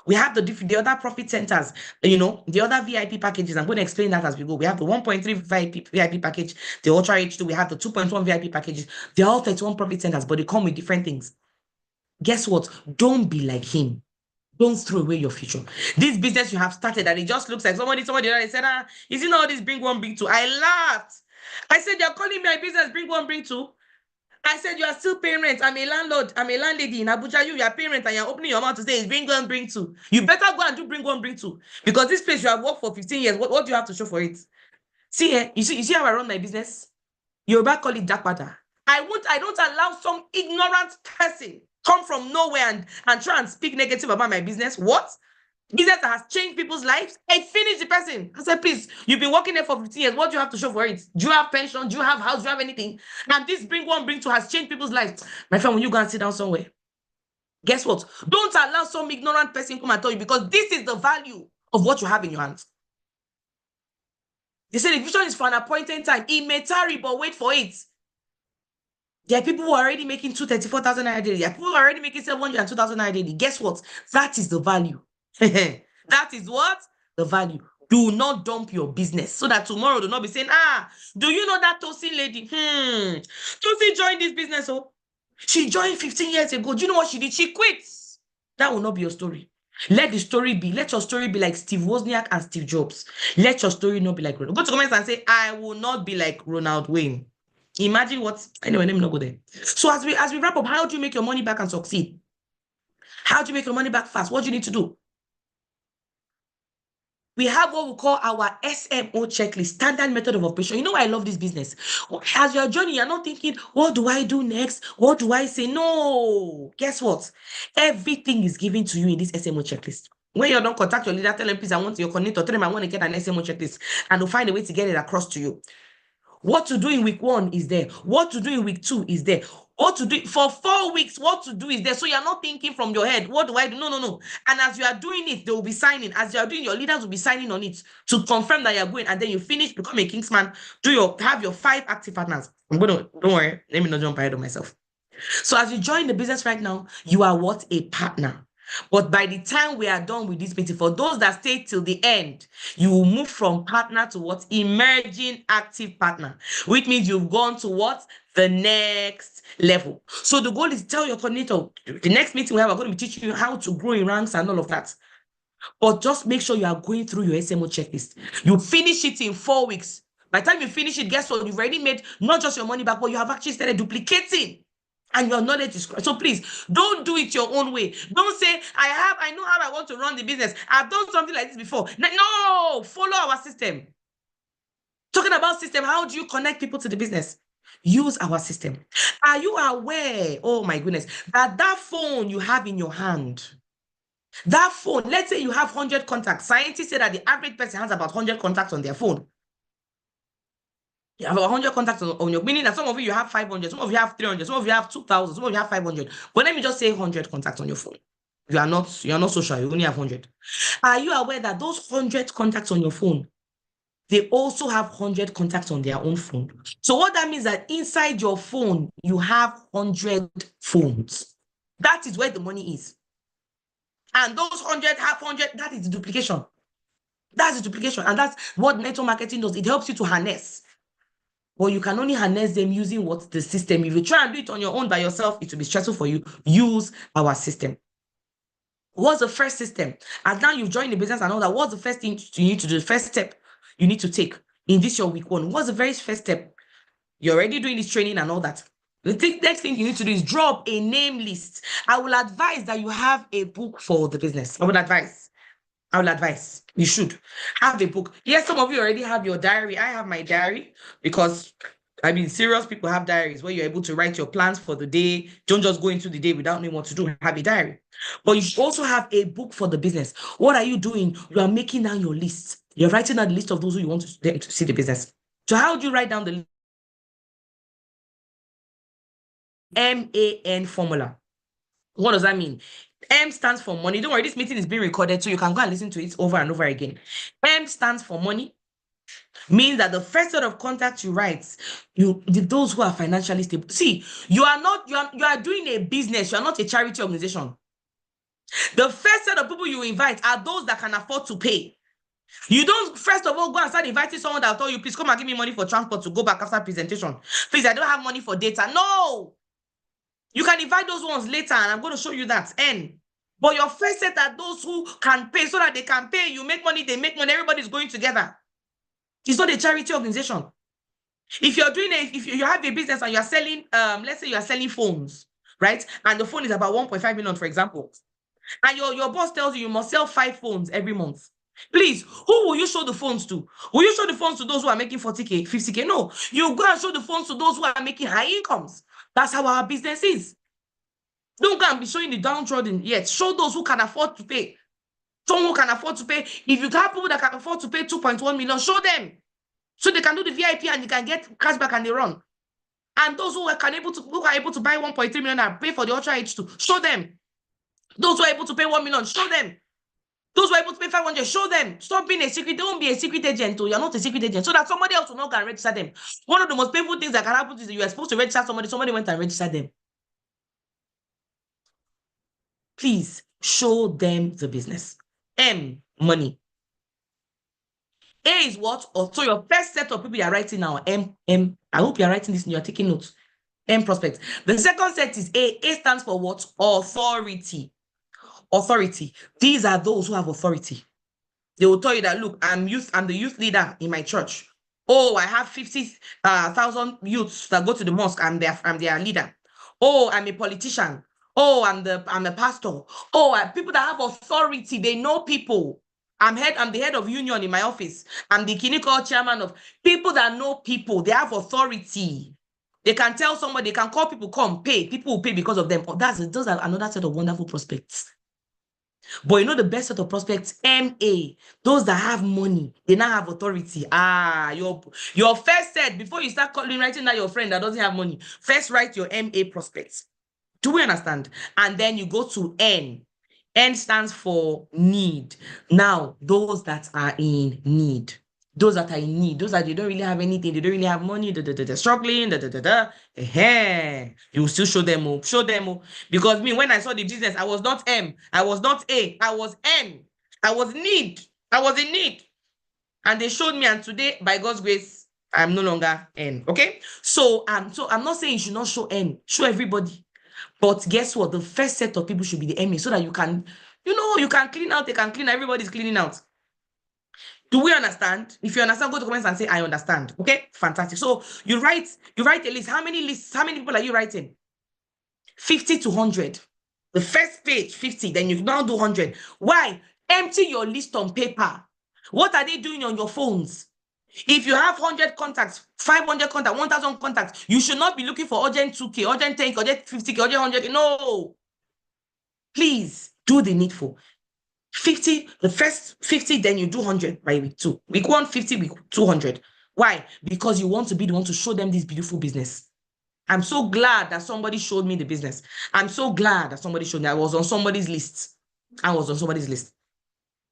We have the other profit centers, the other VIP packages. I'm going to explain that as we go. We have the 1.3 VIP package, the Ultra H2, we have the 2.1 VIP packages. They're all 31 profit centers, but they come with different things. Guess what? Don't be like him. Don't throw away your future. This business you have started, and it just looks like somebody said, is it not all this bring one, bring two? I laughed. I said, you're calling my business bring one, bring two? I said, you are still paying rent. I'm a landlord. I'm a landlady in Abuja. You are paying rent, and you're opening your mouth to say it's bring one, bring two. You better go and do bring one, bring two. Because this place you have worked for 15 years, what do you have to show for it? See here, you see how I run my business? Yoruba call it jackpata. I don't allow some ignorant person come from nowhere and try and speak negative about my business. What? Business that has changed people's lives? I finished the person. I said, please, you've been working there for 15 years. What do you have to show for it? Do you have pension? Do you have house? Do you have anything? And this bring one, bring two has changed people's lives. My friend, when you go and sit down somewhere, guess what? Don't allow some ignorant person come and tell you, because this is the value of what you have in your hands. They say the vision is for an appointed time. It may tarry, but wait for it. There are people who are already making 234,000 naira daily. There are people who are already making 702,000 naira daily. Guess what? That is the value. That is what? The value. Do not dump your business so that tomorrow do not be saying, do you know that Tosin lady? Tosin joined this business. Oh, she joined 15 years ago. Do you know what she did? She quit. That will not be your story. Let your story be like Steve Wozniak and Steve Jobs. Let your story not be like Ronald. Go to comments and say, I will not be like Ronald Wayne. Imagine what. Anyway, let me not go there. So as we wrap up, how do you make your money back and succeed? How do you make your money back fast? What do you need to do? We have what we call our SMO checklist, standard method of operation. You know why I love this business? As you're journeying, you're not thinking, what do I do next? What do I say? No. Guess what? Everything is given to you in this SMO checklist. When you don't contact your leader, tell them, please, I want your coordinator, tell them I want to get an SMO checklist, and they'll find a way to get it across to you. What to do in week 1 is there. What to do in week 2 is there. What to do for 4 weeks, what to do is there. So you're not thinking from your head, what do I do? No. And as you are doing it, they will be signing. As you are doing, your leaders will be signing on it to confirm that you're going. And then you finish, become a Kingsman, have your 5 active partners. Don't worry, let me not jump ahead of myself. So as you join the business right now, you are what? A partner. But by the time we are done with this meeting, for those that stay till the end, you will move from partner to what? Emerging active partner, which means you've gone to what? The next level. So the goal is to tell your coordinator, the next meeting we have, we're going to be teaching you how to grow in ranks and all of that. But just make sure you are going through your SMO checklist. You finish it in 4 weeks. By the time you finish it, guess what? You've already made not just your money back, but you have actually started duplicating. And your knowledge is so please don't do it your own way. Don't say I know how I want to run the business. I've done something like this before. No, follow our system. Talking about system, how do you connect people to the business? Use our system. Are you aware, oh my goodness, that phone you have in your hand, that phone, let's say you have 100 contacts. Scientists say that the average person has about 100 contacts on their phone. You have 100 contacts on your, meaning that some of you have 500, some of you have 300, some of you have 2,000, some of you have 500. But let me just say 100 contacts on your phone. You are not social, you only have 100. Are you aware that those 100 contacts on your phone, they also have 100 contacts on their own phone? So what that means that inside your phone, you have 100 phones. That is where the money is. And those 100 have 100, that is the duplication. That's the duplication. And that's what network marketing does. It helps you to harness. But you can only harness them using what? The system. If you try and do it on your own by yourself, it will be stressful for you. Use our system. What's the first system? And now you've joined the business and all that. What's the first thing you need to do? The first step you need to take in this your week 1. What's the very first step? You're already doing this training and all that. The next thing you need to do is drop a name list. I will advise that you have a book for the business. I will advise you should have a book. Yes, some of you already have your diary. I have my diary because serious people have diaries where you're able to write your plans for the day. Don't just go into the day without knowing what to do. Have a diary. But you should also have a book for the business. What are you doing? You are making down your list. You're writing down the list of those who you want to see the business. So how do you write down the MAN formula? What does that mean? M stands for money. Don't worry, this meeting is being recorded, so you can go and listen to it over and over again. M stands for money. Means that the first set of contacts you write, those who are financially stable. See, you are doing a business. You are not a charity organization. The first set of people you invite are those that can afford to pay. You don't, first of all, go and start inviting someone that will tell you, please come and give me money for transport to go back after presentation. Please, I don't have money for data. No! You can invite those ones later, and I'm going to show you that. But your first set are those who can pay so that they can pay. You make money, they make money, everybody's going together. It's not a charity organization. If you're doing if you have a business and you're selling, let's say you're selling phones, right? And the phone is about 1.5 million, for example. And your boss tells you must sell 5 phones every month. Please, who will you show the phones to? Will you show the phones to those who are making 40K, 50K? No, you go and show the phones to those who are making high incomes. That's how our business is. Don't go and be showing the downtrodden yet. Show those who can afford to pay. Someone who can afford to pay. If you have people that can afford to pay 2.1 million, show them. So they can do the VIP and you can get cashback and they run. And those who are able to buy 1.3 million and pay for the Ultra H2, show them. Those who are able to pay 1 million, show them. Those who are able to pay 500, show them. Stop being a secret. Don't be a secret agent. You're not a secret agent. So that somebody else will not go and register them. One of the most painful things that can happen is that you are supposed to register somebody went and registered them. Please show them the business. M, money. A is what? So your first set of people you are writing now, M. I hope you are writing this and you are taking notes. M, prospects. The second set is A. A stands for what? Authority. Authority. These are those who have authority. They will tell you that, look, I'm the youth leader in my church. Oh, I have 50,000 youths that go to the mosque. I'm their leader. Oh, I'm a politician. Oh, I'm a pastor. Oh, people that have authority, they know people. I'm the head of union in my office. I'm the clinical chairman of people that know people. They have authority. They can tell somebody, they can call people, come, pay. People will pay because of them. Those are another set of wonderful prospects. But you know the best set of prospects, MA, those that have money, they now have authority. Your first set, before you start writing down your friend that doesn't have money, first write your MA prospects. Do we understand? And then you go to N. N stands for need. Now, those that are in need. Those that are in need. Those that they don't really have anything. They don't really have money. They're struggling. You still show them up. Show them up. Because me, when I saw the business, I was not M. I was not A. I was N. I was need. I was in need. And they showed me. And today, by God's grace, I'm no longer N. Okay? So I'm not saying you should not show N. Show everybody. But guess what? The first set of people should be the MA so that you can You know, you can clean out, they can clean, everybody's cleaning out. Do we understand? If you understand, go to comments and say, I understand. Okay, fantastic. So you write a list. How many lists? How many people are you writing? 50 to 100. The first page, 50, then you now do 100. Why? Empty your list on paper. What are they doing on your phones? If you have 100 contacts, 500 contacts, 1,000 contacts, you should not be looking for urgent 2K, urgent 10K, urgent 50K, urgent 100K. No. Please do the needful. 50, the first 50, then you do 100 by week 2. Week 1, 50, week 200. Why? Because you want to be the one to show them this beautiful business. I'm so glad that somebody showed me the business. I'm so glad that somebody showed me. I was on somebody's list.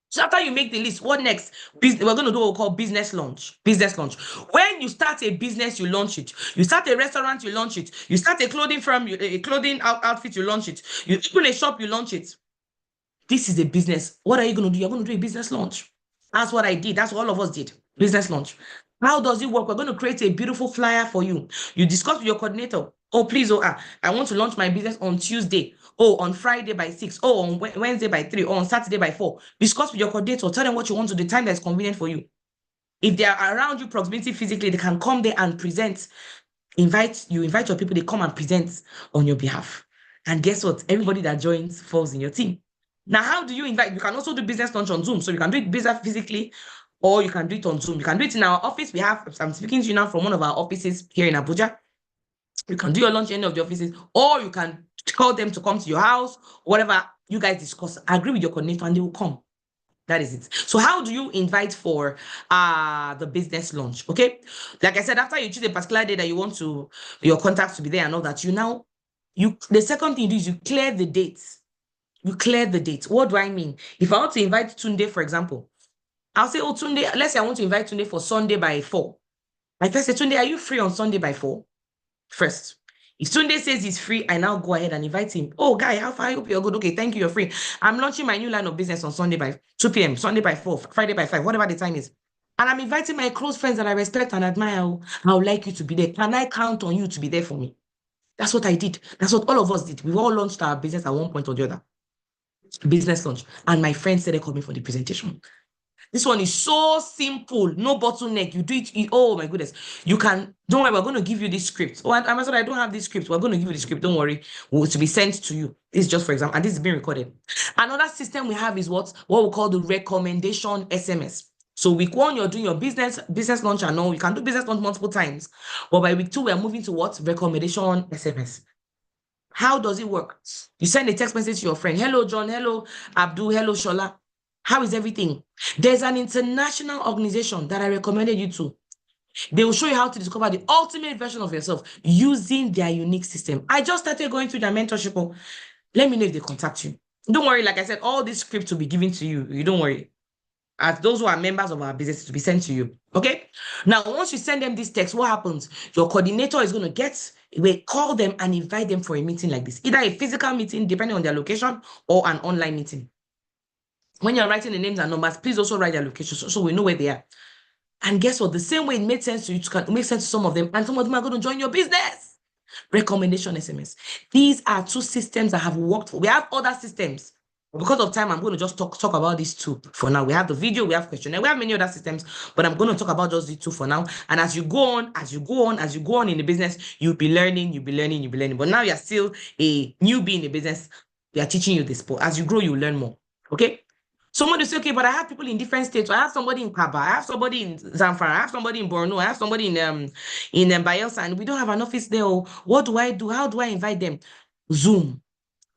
So after you make the list, what next? We're going to do what we call business launch. Business launch. When you start a business, you launch it. You start a restaurant, you launch it. You start a clothing firm, a clothing outfit, you launch it. You open a shop, you launch it. This is a business. What are you going to do? You're going to do a business launch. That's what I did. That's what all of us did. Business launch. How does it work? We're going to create a beautiful flyer for you. You discuss with your coordinator. Oh, please, I want to launch my business on Tuesday. Oh, on Friday by 6. Oh, on Wednesday by 3. Or on Saturday by 4. Discuss with your coordinator. Tell them what you want to the time that's convenient for you. If they are around you proximity physically, they can come there and present. Invite your people, they come and present on your behalf. And guess what? Everybody that joins falls in your team. Now, how do you invite? You can also do business launch on Zoom. So you can do it business physically, or you can do it on Zoom. You can do it in our office. I'm speaking to you now from one of our offices here in Abuja. You can do your launch in any of the offices, or you can call them to come to your house, whatever you guys discuss. Agree with your coordinator and they will come. That is it. So how do you invite for the business launch? Okay. Like I said, after you choose a particular day that you want your contacts to be there and all that, the second thing you do is you clear the dates. You clear the date. What do I mean? If I want to invite Tunde, for example, I'll say, oh, Tunde, let's say I want to invite Tunde for Sunday by 4. I first say, Tunde, are you free on Sunday by 4? First. If Tunde says he's free, I now go ahead and invite him. Oh, guy, how far? I hope you're good. Okay, thank you, you're free. I'm launching my new line of business on Sunday by 2 p.m., Sunday by 4, Friday by 5, whatever the time is. And I'm inviting my close friends that I respect and admire. I would like you to be there. Can I count on you to be there for me? That's what I did. That's what all of us did. We all launched our business at one point or the other. Business launch. And my friends said they're coming for the presentation. This one is so simple, no bottleneck. You do it. Oh my goodness. You can, don't worry, we're going to give you this script. Oh, I'm sorry, I don't have this script. We're going to give you the script. Don't worry. To be sent to you. This is just for example, and this is being recorded. Another system we have is what we call the recommendation SMS. So week 1, you're doing your business launch and all. You can do business launch multiple times. But by week 2, we're moving to what? Recommendation SMS. How does it work? You send a text message to your friend. Hello, John. Hello, Abdul. Hello, Shola. How is everything? There's an international organization that I recommended you to. They will show you how to discover the ultimate version of yourself using their unique system. I just started going through their mentorship. Let me know if they contact you. Don't worry. Like I said, all these scripts will be given to you. You don't worry. As those who are members of our business to be sent to you. Okay? Now, once you send them this text, what happens? Your coordinator is going to call them and invite them for a meeting like this. Either a physical meeting, depending on their location, or an online meeting. When you're writing the names and numbers, please also write their location so we know where they are. And guess what? The same way it made sense to you, it make sense to some of them, and some of them are going to join your business. Recommendation SMS. These are 2 systems that have worked for. We have other systems. Because of time, I'm going to just talk about these 2 for now. We have the video, we have questionnaire, we have many other systems, but I'm going to talk about just these 2 for now. And as you go on in the business, you'll be learning. But now you're still a newbie in the business. We are teaching you this, but as you grow, you'll learn more. Okay? Someone will say, okay, but I have people in different states. I have somebody in Kaba, I have somebody in Zamfara, I have somebody in Borno, I have somebody in Bayelsa, and we don't have an office there. What do I do? How do I invite them? Zoom.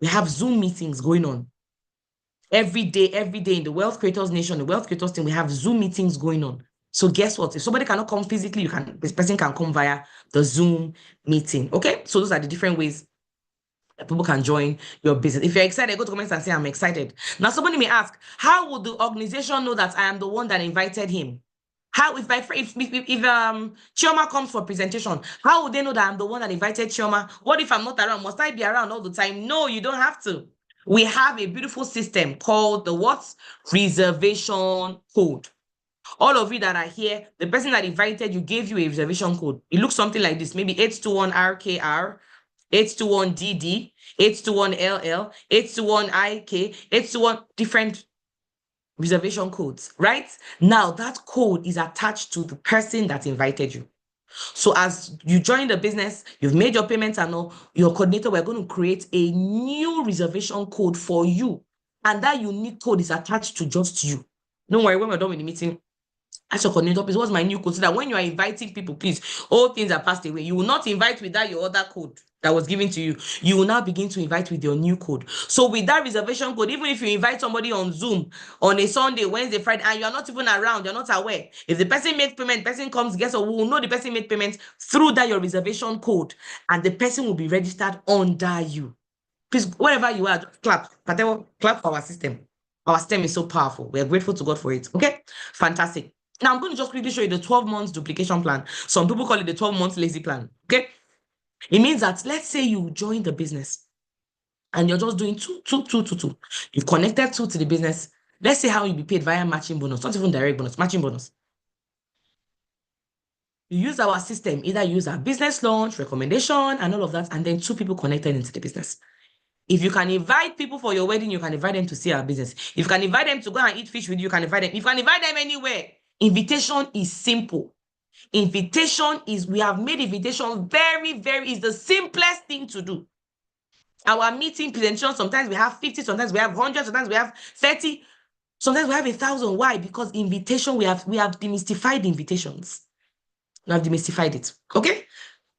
We have Zoom meetings going on. Every day in the Wealth Creators Nation, the Wealth Creators team, we have Zoom meetings going on. So guess what? If somebody cannot come physically, this person can come via the Zoom meeting. Okay? So those are the different ways that people can join your business. If you're excited, go to comments and say, I'm excited. Now, somebody may ask, how would the organization know that I am the one that invited him? How, if Chioma comes for a presentation, how would they know that I'm the one that invited Chioma? What if I'm not around? Must I be around all the time? No, you don't have to. We have a beautiful system called the what? Reservation code. All of you that are here, the person that invited you gave you a reservation code. It looks something like this, maybe 821RKR 821DD, 821LL, 821IK, 821 different reservation codes, right? Now that code is attached to the person that invited you. So as you join the business, you've made your payments and all, your coordinator, we're going to create a new reservation code for you. And that unique code is attached to just you. Don't worry, when we're done with the meeting, ask your coordinator, please, what's my new code? So that when you are inviting people, please, all things are passed away. You will not invite without your other code that was given to you. You will now begin to invite with your new code. So with that reservation code, even if you invite somebody on Zoom on a Sunday, Wednesday, Friday, and you're not even around, you're not aware, if the person makes payment, person comes, guess what? We will know the person made payment through that your reservation code, and the person will be registered under you. Please, wherever you are, just clap. Clap for our system. Our system is so powerful. We are grateful to God for it. Okay? Fantastic. Now, I'm going to just quickly show you the 12 months duplication plan. Some people call it the 12 months lazy plan. Okay? It means that, let's say you join the business and you're just doing two. You've connected two to the business. Let's say how you'll be paid via matching bonus, not even direct bonus, matching bonus. You use our system, either use our business launch, recommendation, and all of that, and then two people connected into the business. If you can invite people for your wedding, you can invite them to see our business. If you can invite them to go and eat fish with you, you can invite them. If you can invite them anywhere. Invitation is simple. Invitation is, we have made invitation is the simplest thing to do. Our meeting presentation, sometimes we have 50, sometimes we have 100, sometimes we have 30, sometimes we have 1,000. Why? Because invitation, we have demystified invitations. We have demystified it. Okay?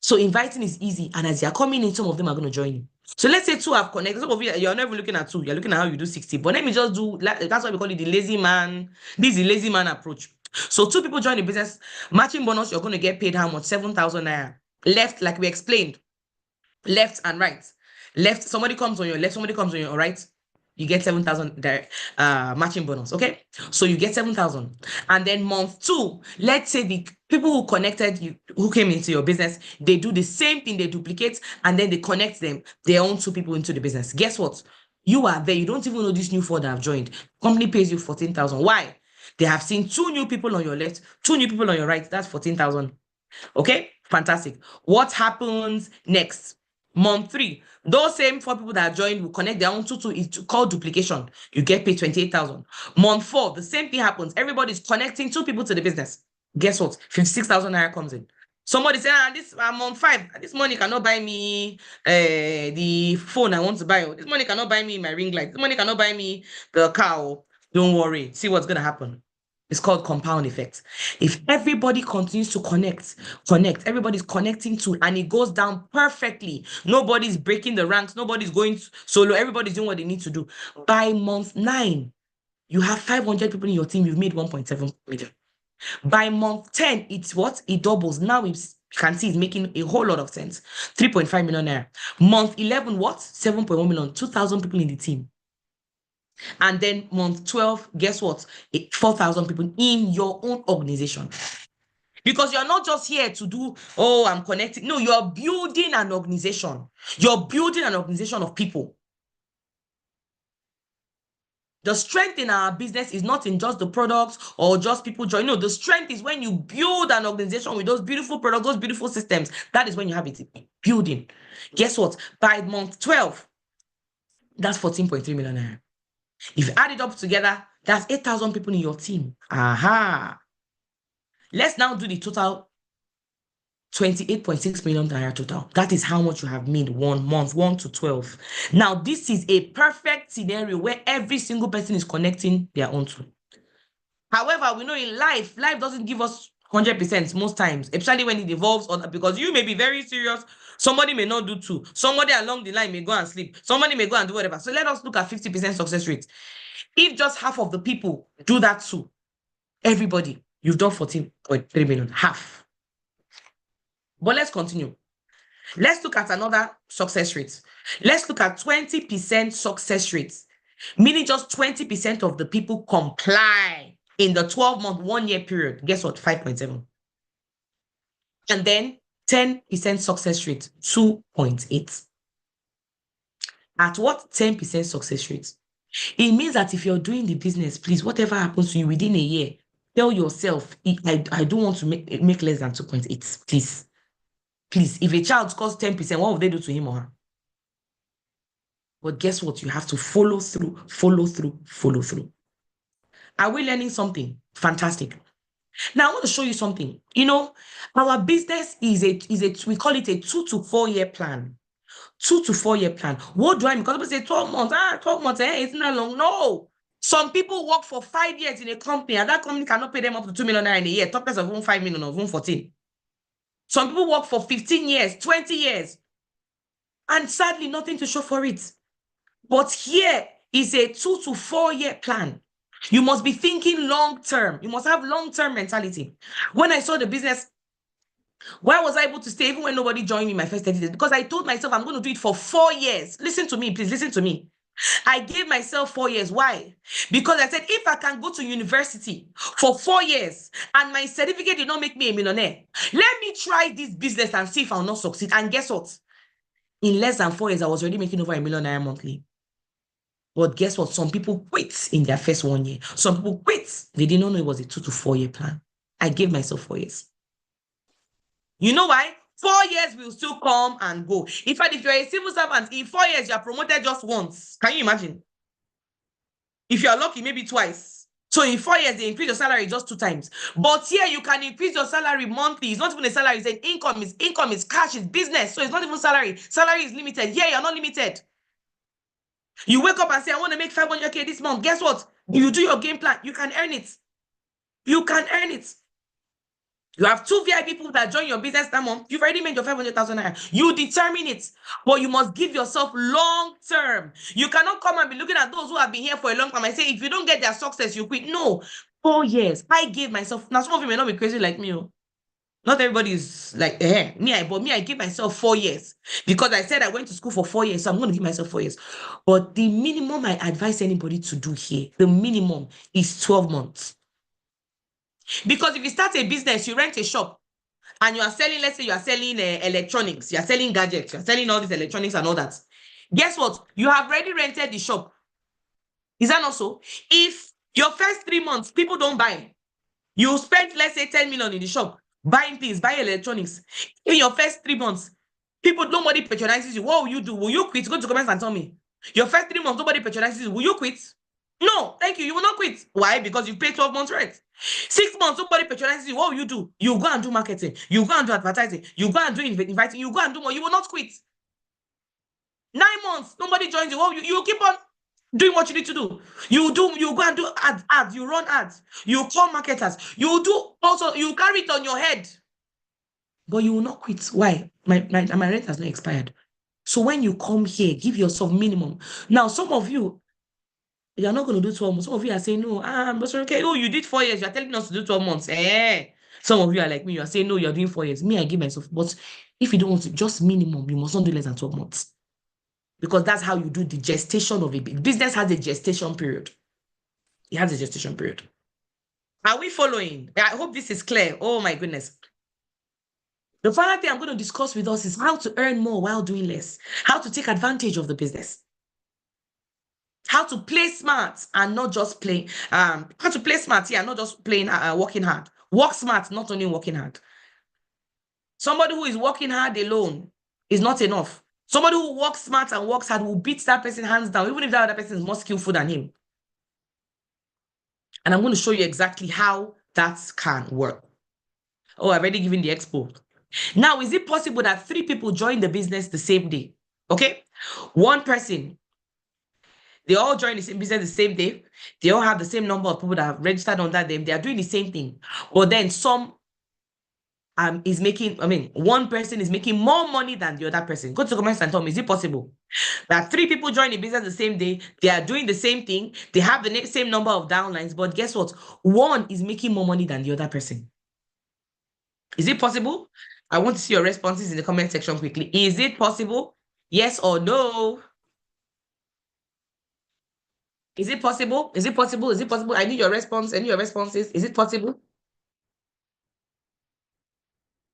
So inviting is easy. And as you're coming in, some of them are going to join you. So let's say two have connected. Some of you, you're never looking at two. You're looking at how you do 60. But let me just do, that's why we call it the lazy man. This is the lazy man approach. So two people join the business. Matching bonus, you're going to get paid how much? 7,000 naira. Left, like we explained. Left and right. Left, somebody comes on your left, somebody comes on your right. You get 7,000 matching bonus. Okay, so you get 7,000, and then month 2, let's say the people who connected you, who came into your business, they do the same thing, they duplicate, and then they connect them, their own 2 people into the business. Guess what? You are there. You don't even know this new 4 that have joined. Company pays you 14,000. Why? They have seen 2 new people on your left, 2 new people on your right. That's 14,000. Okay, fantastic. What happens next? Month 3, those same 4 people that joined will connect their own 2. It's called duplication. You get paid 28,000. Month 4, the same thing happens. Everybody's connecting 2 people to the business. Guess what? 56,000 naira comes in. Somebody said, this month 5, this money cannot buy me the phone I want to buy. This money cannot buy me my ring light. This money cannot buy me the car. Don't worry. See what's gonna happen. It's called compound effect. If everybody continues to connect, everybody's connecting to, and it goes down perfectly. Nobody's breaking the ranks. Nobody's going solo. Everybody's doing what they need to do. By month 9, you have 500 people in your team. You've made 1.7 million. By month 10, it's what? It doubles. Now you can see it's making a whole lot of sense. 3.5 million naira. Month 11, what? 7.1 million. 2,000 people in the team. And then month 12, guess what? 4,000 people in your own organization. Because you're not just here to do, I'm connecting. No, you're building an organization. You're building an organization of people. The strength in our business is not in just the products or just people join. No, the strength is when you build an organization with those beautiful products, those beautiful systems. That is when you have it building. Guess what? By month 12, that's 14.3 million naira. If you add it up together, that's 8,000 people in your team. Aha. Let's now do the total 28.6 million naira total. That is how much you have made 1 month, 1 to 12. Now, this is a perfect scenario where every single person is connecting their own to. However, we know in life doesn't give us 100% most times, especially when it evolves, because you may be very serious. Somebody may not do 2. Somebody along the line may go and sleep. Somebody may go and do whatever. So let us look at 50% success rate. If just half of the people do that too, everybody, you've done 14.3 million, half. But let's continue. Let's look at another success rate. Let's look at 20% success rate, meaning just 20% of the people comply in the 12-month, 1-year period. Guess what? 5.7. And then 10% success rate, 2.8. At what? 10% success rate. It means that if you're doing the business, please, whatever happens to you within a year, tell yourself, I don't want to make less than 2.8, please. Please, if a child scores 10%, what will they do to him or her? But guess what? You have to follow through, follow through, follow through. Are we learning something? Fantastic. Now I want to show you something. You know, our business is we call it a 2 to 4 year plan. 2 to 4 year plan. What do I mean? Because people say 12 months, 12 months, it's not long. No. Some people work for 5 years in a company and that company cannot pay them up to 2 million in a year. Top of even 5 million or even 14. Some people work for 15 years, 20 years, and sadly, nothing to show for it. But here is a 2 to 4 year plan. You must be thinking long term. You must have long term mentality. When I saw the business, why was I able to stay even when nobody joined me in my first 30 days? Because I told myself I'm going to do it for 4 years. Listen to me, please listen to me. I gave myself 4 years. Why? Because I said, if I can go to university for 4 years and my certificate did not make me a millionaire, let me try this business and see if I'll not succeed. And guess what? In less than 4 years, I was already making over $1 million monthly. But guess what? Some people quit in their first 1 year. Some people quit. They did not know it was a 2 to 4 year plan. I gave myself 4 years. You know why? 4 years will still come and go. In fact, if you're a civil servant, in 4 years, you are promoted just once. Can you imagine? If you are lucky, maybe twice. So in 4 years, they increase your salary just 2 times. But here, you can increase your salary monthly. It's not even a salary. It's an income. It's income. It's cash. It's business. So it's not even salary. Salary is limited. Here, you're not limited. You wake up and say, I want to make 500K this month. Guess what? You do your game plan. You can earn it. You can earn it. You have 2 VIP people that join your business that month. You've already made your 500,000 naira. You determine it, but you must give yourself long term. You cannot come and be looking at those who have been here for a long time and say, if you don't get their success, you quit. No, 4 years. I gave myself. Now, some of you may not be crazy like me. Not everybody is like, but I gave myself 4 years because I said I went to school for 4 years. So I'm going to give myself 4 years. But the minimum I advise anybody to do here, the minimum is 12 months. Because if you start a business, you rent a shop and you are selling, let's say you are selling electronics, you are selling gadgets, you are selling all these electronics and all that. Guess what? You have already rented the shop. Is that not so? If your first 3 months, people don't buy, you spend, let's say, 10 million in the shop, buying things, buying electronics. In your first 3 months, nobody patronizes you. What will you do? Will you quit? Go to comments and tell me. Your first 3 months, nobody patronizes you. Will you quit? No, thank you. You will not quit. Why? Because you pay 12 months rent. 6 months, nobody patronizes you. What will you do? You go and do marketing. You go and do advertising. You go and do inviting. You go and do more. You will not quit. 9 months, nobody joins you. What will you keep on doing what you need to do. You go and do ads. You run ads. You call marketers. You do also. You carry it on your head. But you will not quit. Why? My rent has not expired. So when you come here, give yourself minimum. Now, some of you are not going to do 12 months. Some of you are saying, no, but okay, you did 4 years. You are telling us to do 12 months. Some of you are like me. You are saying, no, you're doing 4 years. Me, I give myself. But if you don't want to, just minimum, you must not do less than 12 months. Because that's how you do the gestation of a business. Has a gestation period. It has a gestation period. Are we following? I hope this is clear. Oh my goodness. The final thing I'm going to discuss with us is how to earn more while doing less. How to take advantage of the business. How to play smart and not just play. How to play smart here, not just playing, working hard. Work smart, not only working hard. Somebody who is working hard alone is not enough. Somebody who works smart and works hard will beat that person hands down, even if that other person is more skillful than him. And I'm going to show you exactly how that can work. Oh, I've already given the expo. Now, is it possible that 3 people join the business the same day? Okay. One person, they all join the same business the same day. They all have the same number of people that have registered under them. They are doing the same thing. But then one person is making more money than the other person. Go to the comments and tell me, is it possible that 3 people join the business the same day? They are doing the same thing. They have the same number of downlines. But guess what? One is making more money than the other person. Is it possible? I want to see your responses in the comment section quickly. Is it possible? Yes or no? Is it possible? Is it possible? Is it possible? I need your response. I need your responses. Is it possible?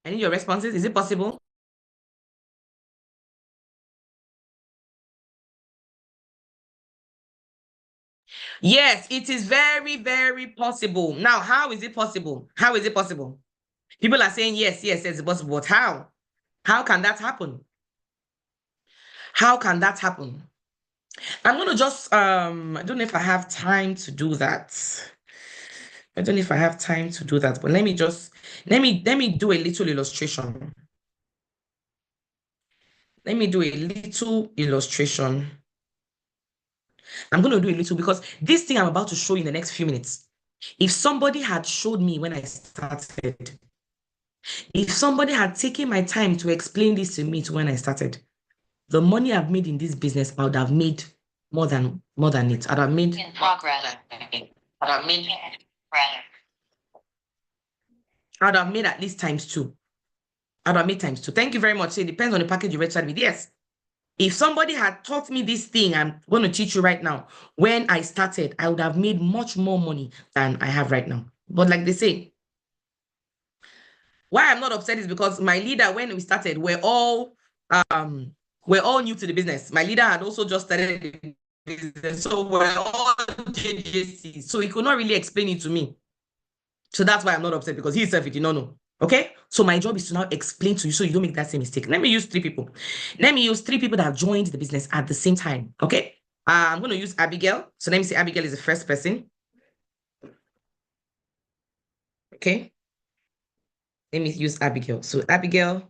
I need your responses. Is it possible? Yes, it is very, very possible. Now, how is it possible? How is it possible? People are saying yes, yes, it's possible. But how? How can that happen? How can that happen? I'm going to just, I don't know if I have time to do that. I don't know if I have time to do that, but let me do a little illustration. Let me do a little illustration. I'm going to do a little because this thing I'm about to show you in the next few minutes, if somebody had showed me when I started, if somebody had taken my time to explain this to me when I started, the money I've made in this business, I would have made more than it. I'd have made in progress. I'd have made at least times two. I'd have made times two. Thank you very much. So it depends on the package you registered with. Yes. If somebody had taught me this thing I'm going to teach you right now, when I started, I would have made much more money than I have right now. But like they say, why I'm not upset is because my leader, when we started, we're all new to the business. My leader had also just started the business, so we're all JJC. So he could not really explain it to me. So that's why I'm not upset, because he himself did not know. Okay, so my job is to now explain to you so you don't make that same mistake. Let me use three people. Let me use three people that have joined the business at the same time. Okay, I'm going to use Abigail. So let me say Abigail is the first person. Okay, let me use Abigail. So Abigail,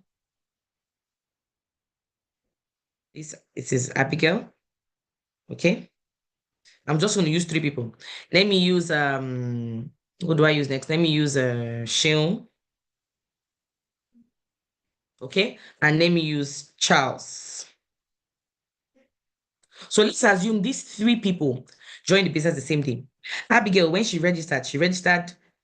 it is Abigail. Okay, I'm just going to use three people. Let me use what do I use next? Let me use Sheon. Okay, and let me use Charles. So let's assume these three people joined the business the same day. Abigail, when she registered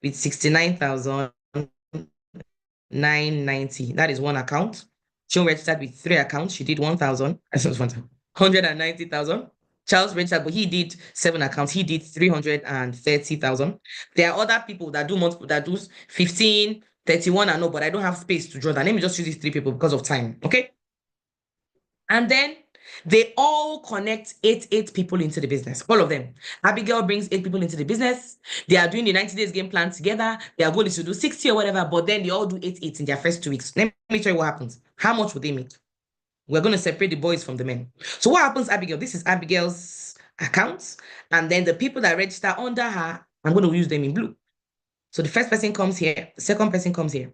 with 69,990. That is one account. She registered with three accounts. She did 190,000. Charles registered, but he did 7 accounts. He did 330,000. There are other people that do multiple, that do 15, 31, and no, but I don't have space to draw that. Let me just use these three people because of time. Okay. And then they all connect eight people into the business. All of them. Abigail brings 8 people into the business. They are doing the 90 days game plan together. Their goal is to do 60 or whatever, but then they all do 8 in their first 2 weeks. Let me tell you what happens. How much would they make? We're going to separate the boys from the men. So what happens, Abigail? This is Abigail's accounts. And then the people that register under her, I'm going to use them in blue. So the first person comes here. The second person comes here.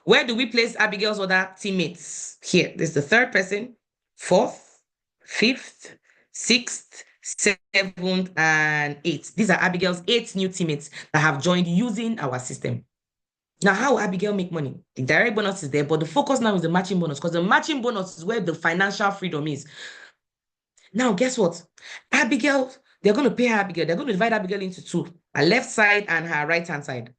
Where do we place Abigail's other teammates? Here. This is the third person, 4th, 5th, 6th, 7th, and 8th. These are Abigail's 8 new teammates that have joined using our system. Now, how will Abigail make money? The direct bonus is there, but the focus now is the matching bonus, because the matching bonus is where the financial freedom is. Now, guess what? Abigail, they're going to pay Abigail. They're going to divide Abigail into 2, her left side and her right-hand side.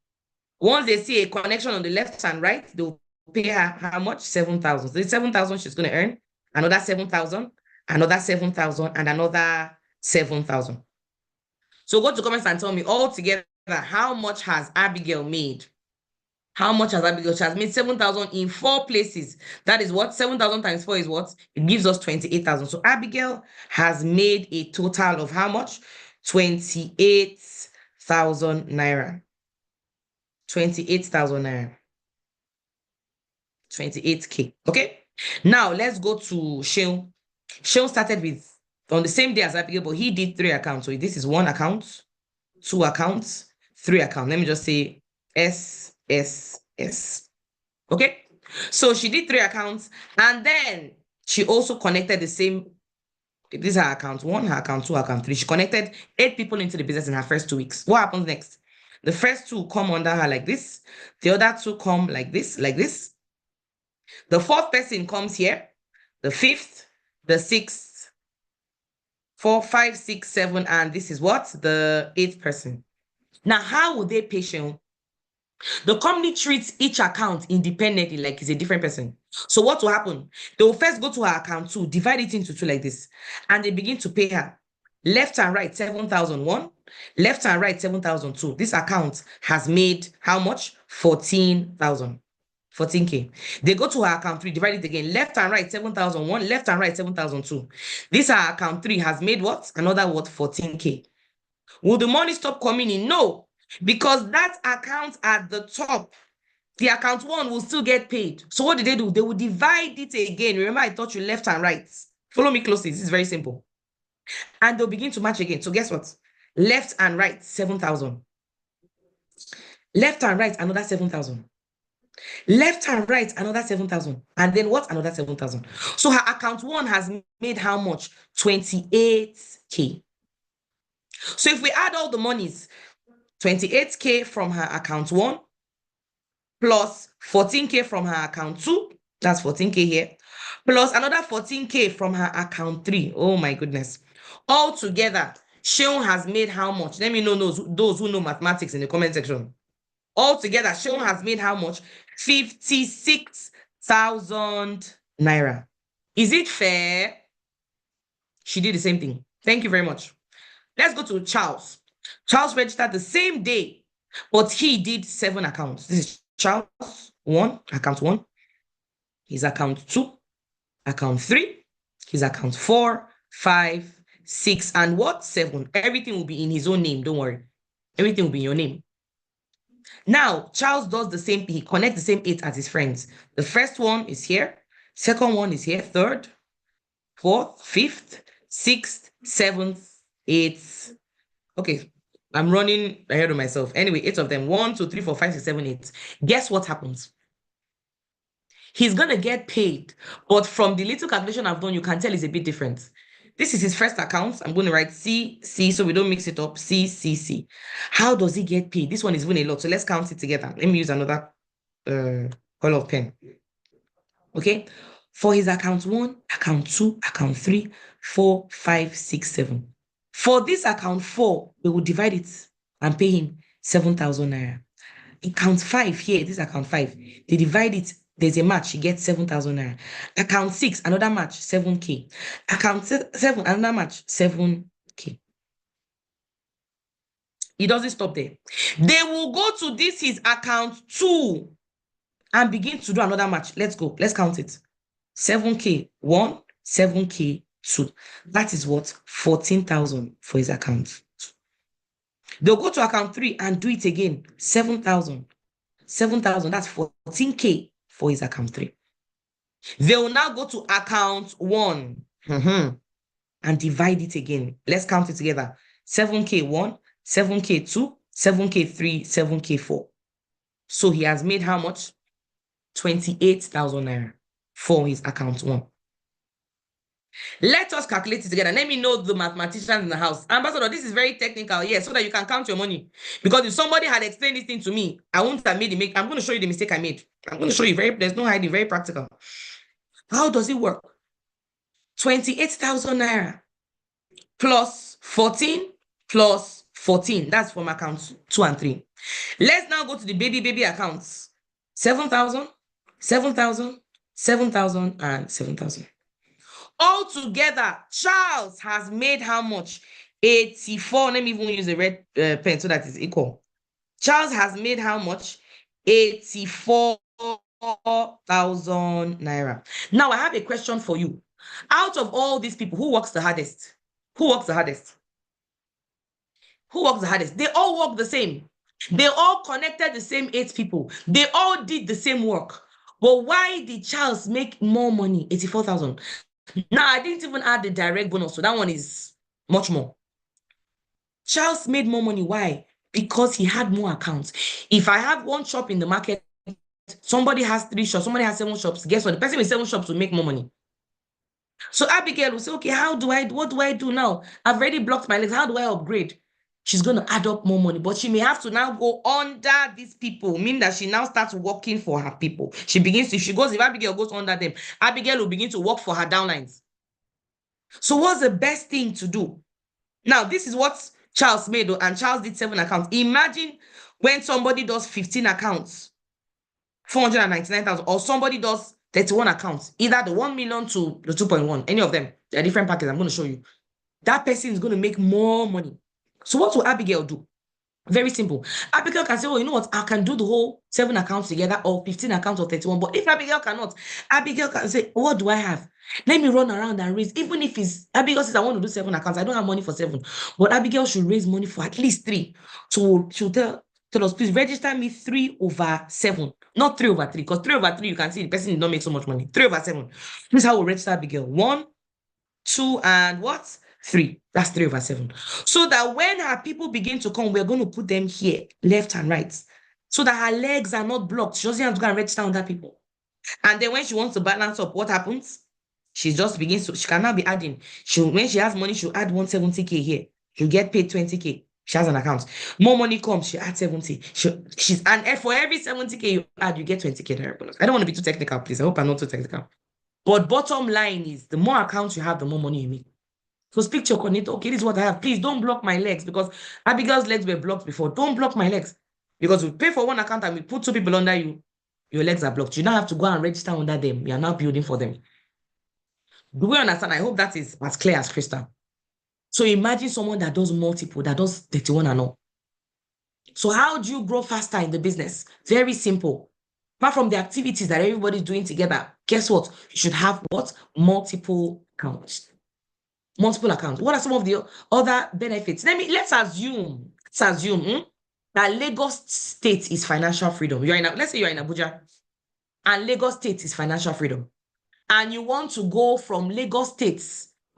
Once they see a connection on the left and right, they'll pay her how much? 7,000. So the 7,000 she's going to earn, another 7,000, another 7,000, and another 7,000. So go to comments and tell me all together, how much has Abigail made? How much has Abigail? She has made 7,000 in 4 places. That is what? 7,000 times 4 is what? It gives us 28,000. So Abigail has made a total of how much? 28,000 naira. 28,000 naira. 28K. Okay. Now let's go to Sheon. Sheon started with on the same day as Abigail, but he did 3 accounts. So this is 1 account, 2 accounts, 3 accounts. Let me just say SSS. Okay. So she did 3 accounts, and then she also connected the same. These are accounts 1, her account 2, account 3. She connected 8 people into the business in her first 2 weeks. What happens next? The first 2 come under her like this. The other 2 come like this, like this. The 4th person comes here. The 5th, the 6th, 4, 5, 6, 7, and this is what? The 8th person. Now, how will they pay Sheon? The company treats each account independently, like it's a different person. So what will happen? They will first go to her account 2, divide it into 2 like this, and they begin to pay her. Left and right, 7,001. Left and right, 7,002. This account has made how much? 14,000. 14K. They go to her account 3, divide it again. Left and right, 7,001. Left and right, 7,002. This her account 3 has made what? Another what? 14K. Will the money stop coming in? No. Because that account at the top the account 1 will still get paid. So what do? They will divide it again. Remember, I taught you left and right. Follow me closely. This is very simple. And they'll begin to match again. So guess what? Left and right, 7,000. Left and right, another 7,000. Left and right, another 7,000. And then what? Another 7,000. So her account 1 has made how much? 28K. So if we add all the monies, 28K from her account 1 plus 14K from her account 2, that's 14K here, plus another 14K from her account 3. Oh my goodness. All together, Sheon has made how much? Let me know those who know mathematics in the comment section. All together, Sheon has made how much? 56,000 naira. Is it fair? She did the same thing. Thank you very much. Let's go to Charles. Charles registered the same day, but he did 7 accounts. This is Charles 1, account 1, his account 2, account 3, his account 4, 5, 6, and what? 7. Everything will be in his own name. Don't worry. Everything will be in your name. Now, Charles does the same thing. He connects the same 8 as his friends. The first one is here. Second one is here. Third, fourth, fifth, sixth, 7th, 8th. Okay, I'm running ahead of myself. Anyway, 8 of them. 1, 2, 3, 4, 5, 6, 7, 8. Guess what happens? He's going to get paid. But from the little calculation I've done, you can tell it's a bit different. This is his first account. I'm going to write C, so we don't mix it up. C, C, C. How does he get paid? This one is even a lot. So let's count it together. Let me use another color of pen. Okay. For his account 1, account 2, account 3, 4, 5, 6, 7. For this account 4, we will divide it and pay him 7,000 naira. Account 5 here, this account 5, they divide it. There's a match, he gets 7,000 naira. Account 6, another match, 7K. Account 7, another match, 7K. He doesn't stop there. They will go to this, his account 2, and begin to do another match. Let's go. Let's count it. 7K 1, 7K 2. That is what? 14,000 for his account. They'll go to account 3 and do it again. 7,000. 7,000. That's 14K for his account 3. They will now go to account 1 and divide it again. Let's count it together. 7K 1, 7K 2, 7K 3, 7K 4. So he has made how much? 28,000 naira for his account 1. Let us calculate it together. Let me know the mathematicians in the house. Ambassador, this is very technical, yes, so that you can count your money. Because if somebody had explained this thing to me, I wouldn't have made the mistake. I'm going to show you the mistake I made. I'm going to show you there's no hiding, very practical. How does it work? 28,000 naira plus 14 plus 14. That's from accounts 2 and 3. Let's now go to the baby accounts. 7,000, 7,000, 7,000, and 7,000. Altogether, Charles has made how much? 84. Let me even use a red pen so that it's equal. Charles has made how much? 84,000 naira. Now, I have a question for you. Out of all these people, who works the hardest? Who works the hardest? Who works the hardest? They all work the same. They all connected the same 8 people. They all did the same work. But why did Charles make more money? 84,000. Now, I didn't even add the direct bonus, so that one is much more. Charles made more money. Why? Because he had more accounts. If I have 1 shop in the market, somebody has 3 shops, somebody has 7 shops. Guess what? The person with 7 shops will make more money. So Abigail will say, okay, what do I do now? I've already blocked my legs. How do I upgrade? She's going to add up more money, but she may have to now go under these people, meaning that she now starts working for her people. If Abigail goes under them, Abigail will begin to work for her downlines. So what's the best thing to do? Now, this is what Charles made, and Charles did 7 accounts. Imagine when somebody does 15 accounts, 499,000, or somebody does 31 accounts, either the 1 million to the 2.1, any of them. They're different packages. I'm going to show you. That person is going to make more money. So what will Abigail do? Very simple. Abigail can say, oh, you know what? I can do the whole 7 accounts together, or 15 accounts, or 31. But if Abigail cannot, Abigail can say, what do I have? Let me run around and raise. Even if Abigail says, I want to do 7 accounts, I don't have money for 7. But Abigail should raise money for at least 3. So she'll tell told us, please register me 3/7, not 3/3, because 3/3, you can see the person did not make so much money. 3/7. This is how we register Abigail. 1, 2, and what? 3. That's 3/7. So that when her people begin to come, we're going to put them here, left and right, so that her legs are not blocked. She doesn't have to go and register other people. And then when she wants to balance up, what happens? She just begins to, she can now be adding. When she has money, she'll add 170K here. She'll get paid 20K. She has an account. More money comes, she adds 70. And for every 70K you add, you get 20K bonus. I don't want to be too technical, please. I hope I'm not too technical. But bottom line is, the more accounts you have, the more money you make. So speak to your coordinator. Okay, this is what I have. Please don't block my legs, because Abigail's legs were blocked before. Don't block my legs. Because we pay for one account and we put 2 people under you, your legs are blocked. You now have to go and register under them. You are now building for them. Do we understand? I hope that is as clear as crystal. So imagine someone that does multiple, that does 31 and all. So how do you grow faster in the business? Very simple. Apart from the activities that everybody's doing together, guess what? You should have what? Multiple accounts. Multiple accounts. What are some of the other benefits? Let's assume that Lagos State is financial freedom. Let's say you're in Abuja, and Lagos State is financial freedom. And you want to go from Lagos State.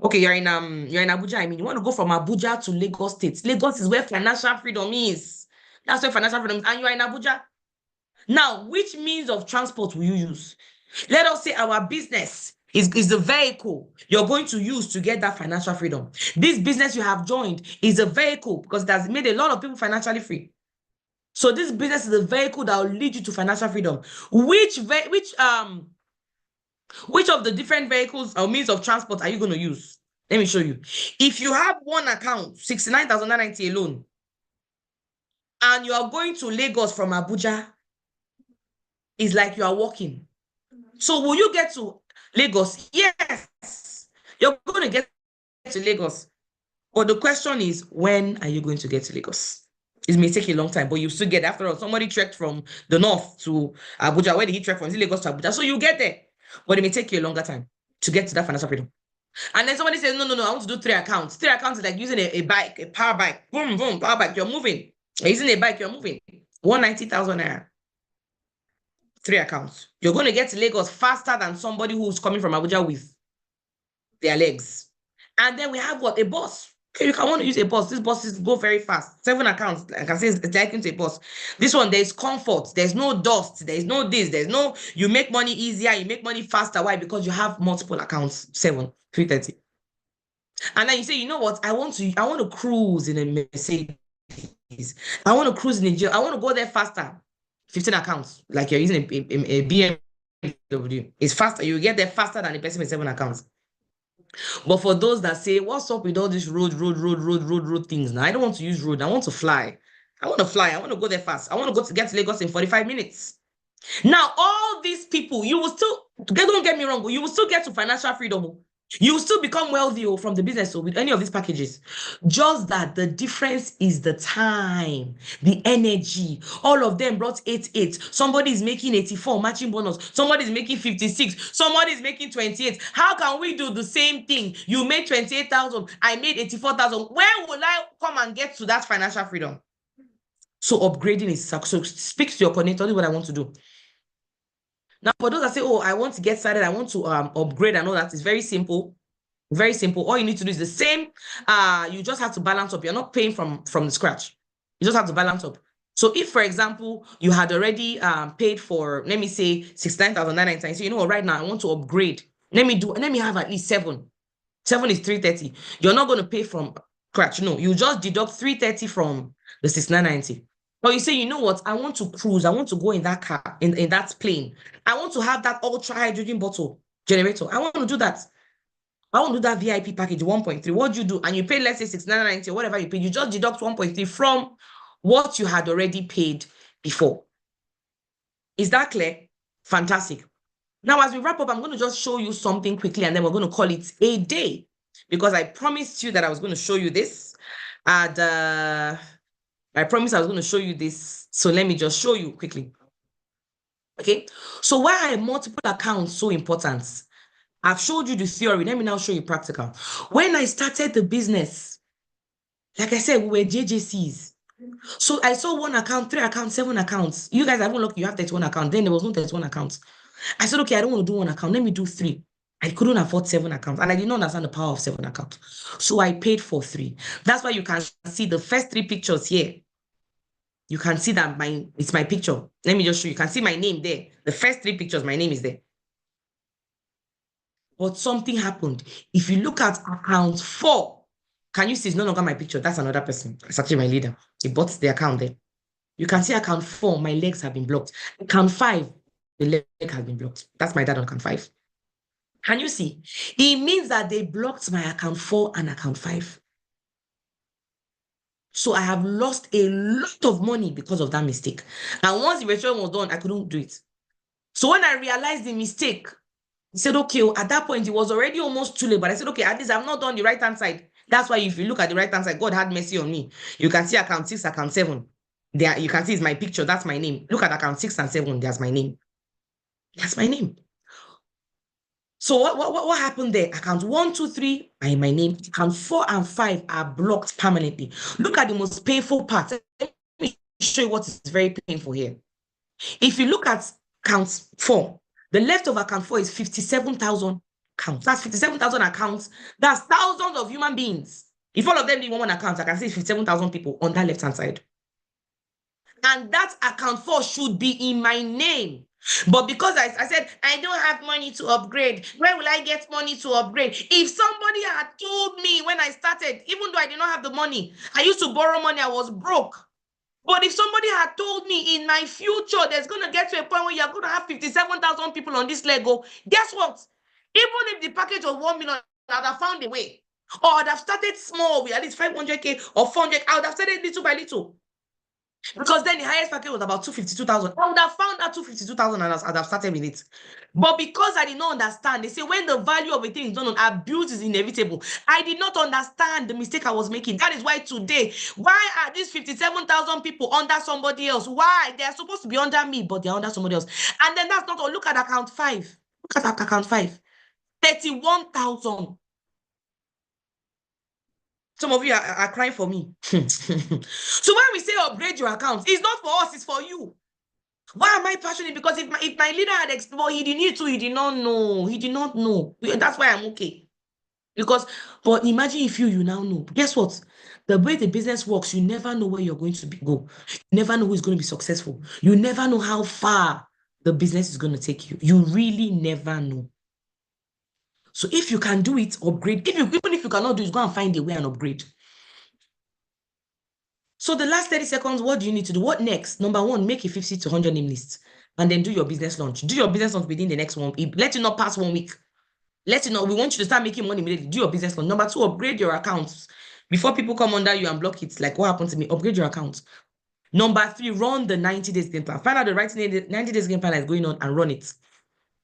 Okay, you're in Abuja. You want to go from Abuja to Lagos State. Lagos is where financial freedom is. That's where financial freedom is. And you are in Abuja. Now, which means of transport will you use? Let us say our business is the vehicle you're going to use to get that financial freedom. This business you have joined is a vehicle because it has made a lot of people financially free. So this business is a vehicle that will lead you to financial freedom. Which of the different vehicles or means of transport are you going to use? Let me show you. If you have one account, 69,990 alone, and you are going to Lagos from Abuja, it's like you are walking. So will you get to Lagos? Yes, you're going to get to Lagos. But the question is, when are you going to get to Lagos? It may take a long time, but you still get, after all, somebody trekked from the north to Abuja. Where did he trek from? Is it Lagos to Abuja? So you get there, but it may take you a longer time to get to that financial freedom. And then somebody says, no, I want to do 3 accounts. 3 accounts is like using a bike, a power bike. Boom, boom, power bike. You're moving. You're using a bike, you're moving. 190,000 naira. 3 accounts. You're going to get to Lagos faster than somebody who's coming from Abuja with their legs. And then we have what? A bus. Okay, you can want to use a bus. These buses go very fast. 7 accounts. I can say it's like into a bus. This one, there's comfort. There's no dust. There's no this. You make money easier. You make money faster. Why? Because you have multiple accounts. 7, 330. And then you say, you know what? I want to cruise in a Mercedes. I want to cruise in a jail. I want to go there faster. 15 accounts. Like you're using a BMW. It's faster. You get there faster than the person with 7 accounts. But for those that say, what's up with all these road things? Now, I don't want to use road. I want to fly. I want to fly. I want to go there fast. I want to get to Lagos in 45 minutes. Now, all these people, you will still, don't get me wrong, you will still get to financial freedom. You will still become wealthy from the business with any of these packages. Just that the difference is the time, the energy. All of them brought 88. Somebody is making 84 matching bonus. Somebody is making 56. Somebody is making 28. How can we do the same thing? You made 28,000. I made 84,000. Where will I come and get to that financial freedom? So upgrading is so speak to your coordinator. This is what I want to do. Now, for those that say, oh, I want to get started, I want to upgrade and all that, it's very simple. Very simple. All you need to do is the same. You just have to balance up. You're not paying from the scratch. You just have to balance up. So if, for example, you had already paid for, let me say, 69,990, so you know what, right now I want to upgrade. Let me have at least 7. 7 is 330. You're not going to pay from scratch. No, you just deduct 330 from the 6990. Or you say, you know what, I want to cruise. I want to go in that car, in that plane. I want to have that ultra hydrogen bottle generator. I want to do that. I want to do that VIP package, 1.3. What do you do? And you pay, let's say, 6990 or whatever you pay. You just deduct 1.3 from what you had already paid before. Is that clear? Fantastic. Now, as we wrap up, I'm going to just show you something quickly, and then we're going to call it a day, because I promised you that I was going to show you this. And I promised I was going to show you this. So let me just show you quickly. Okay. So why are multiple accounts so important? I've showed you the theory. Let me now show you practical. When I started the business, like I said, we were JJCs. So I saw 1 account, 3 accounts, 7 accounts. You guys haven't looked, you have 31 accounts. Then there was no 31 accounts. I said, okay, I don't want to do 1 account. Let me do 3. I couldn't afford 7 accounts. And I did not understand the power of 7 accounts. So I paid for 3. That's why you can see the first 3 pictures here. You can see that it's my picture. Let me just show you. You can see my name there. The first 3 pictures, my name is there. But something happened. If you look at account 4, can you see it's no longer my picture? That's another person. It's actually my leader. He bought the account there. You can see account 4, my legs have been blocked. Account 5, the leg has been blocked. That's my dad on account 5. Can you see? It means that they blocked my account 4 and account 5. So I have lost a lot of money because of that mistake. And once the registration was done, I couldn't do it. So when I realized the mistake, I said, okay, at that point, it was already almost too late. But I said, okay, at least I've not done the right-hand side. That's why if you look at the right-hand side, God had mercy on me. You can see account 6, account 7. There, you can see it's my picture. That's my name. Look at account 6 and 7. That's my name. That's my name. So what happened there? Account 1, 2, 3 are in my name. Account 4 and 5 are blocked permanently. Look at the most painful part. Let me show you what is very painful here. If you look at account 4, the left of account 4 is 57,000 accounts. That's 57,000 accounts. That's thousands of human beings. If all of them need 1 account, I can see 57,000 people on that left-hand side. And that account 4 should be in my name. But because I said, I don't have money to upgrade, where will I get money to upgrade? If somebody had told me when I started, even though I did not have the money, I used to borrow money, I was broke. But if somebody had told me in my future, there's going to get to a point where you're going to have 57,000 people on this Lego, guess what? Even if the package of 1 million, I'd have found a way. Or I'd have started small with at least 500K or 400, I would have started little by little. Because then the highest package was about 252,000. I would have found that 252,000 and I'd have started with it. But because I did not understand, they say when the value of a thing is done on abuse is inevitable. I did not understand the mistake I was making. That is why today, why are these 57,000 people under somebody else? Why? They are supposed to be under me, but they're under somebody else. And then that's not all. Look at account 5. Look at account 5. 31,000. Some of you are crying for me. So when we say upgrade your account, it's not for us, it's for you. Why am I passionate? Because if my leader had explored, he did not know. That's why I'm okay. But imagine if you now know. Guess what? The way the business works, you never know where you're going to go. You never know who is going to be successful. You never know how far the business is going to take you. You really never know. So if you can do it, upgrade. Even if you cannot do it, go and find a way and upgrade. So the last 30 seconds, what do you need to do? What next? Number 1, make a 50 to 100 name list and then do your business launch. Do your business launch within the next 1 week. Let it not pass 1 week. Let it know. We want you to start making money immediately. Do your business launch. Number 2, upgrade your accounts. Before people come under you and block it, like what happened to me, upgrade your account. Number 3, run the 90 days game plan. Find out the right 90 days game plan is going on and run it.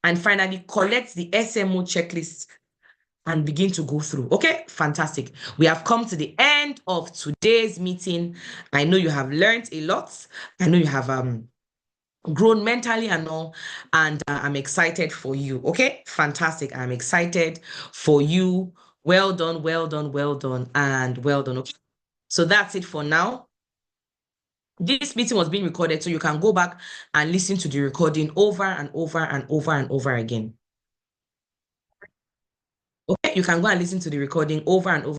And finally, collect the SMO checklist and begin to go through. Okay, fantastic. We have come to the end of today's meeting. I know you have learned a lot. I know you have grown mentally and all, and I'm excited for you. Okay, fantastic. I'm excited for you. Well done, well done, well done, and well done. Okay, so that's it for now. This meeting was being recorded, so you can go back and listen to the recording over and over and over and over again. Okay, you can go and listen to the recording over and over.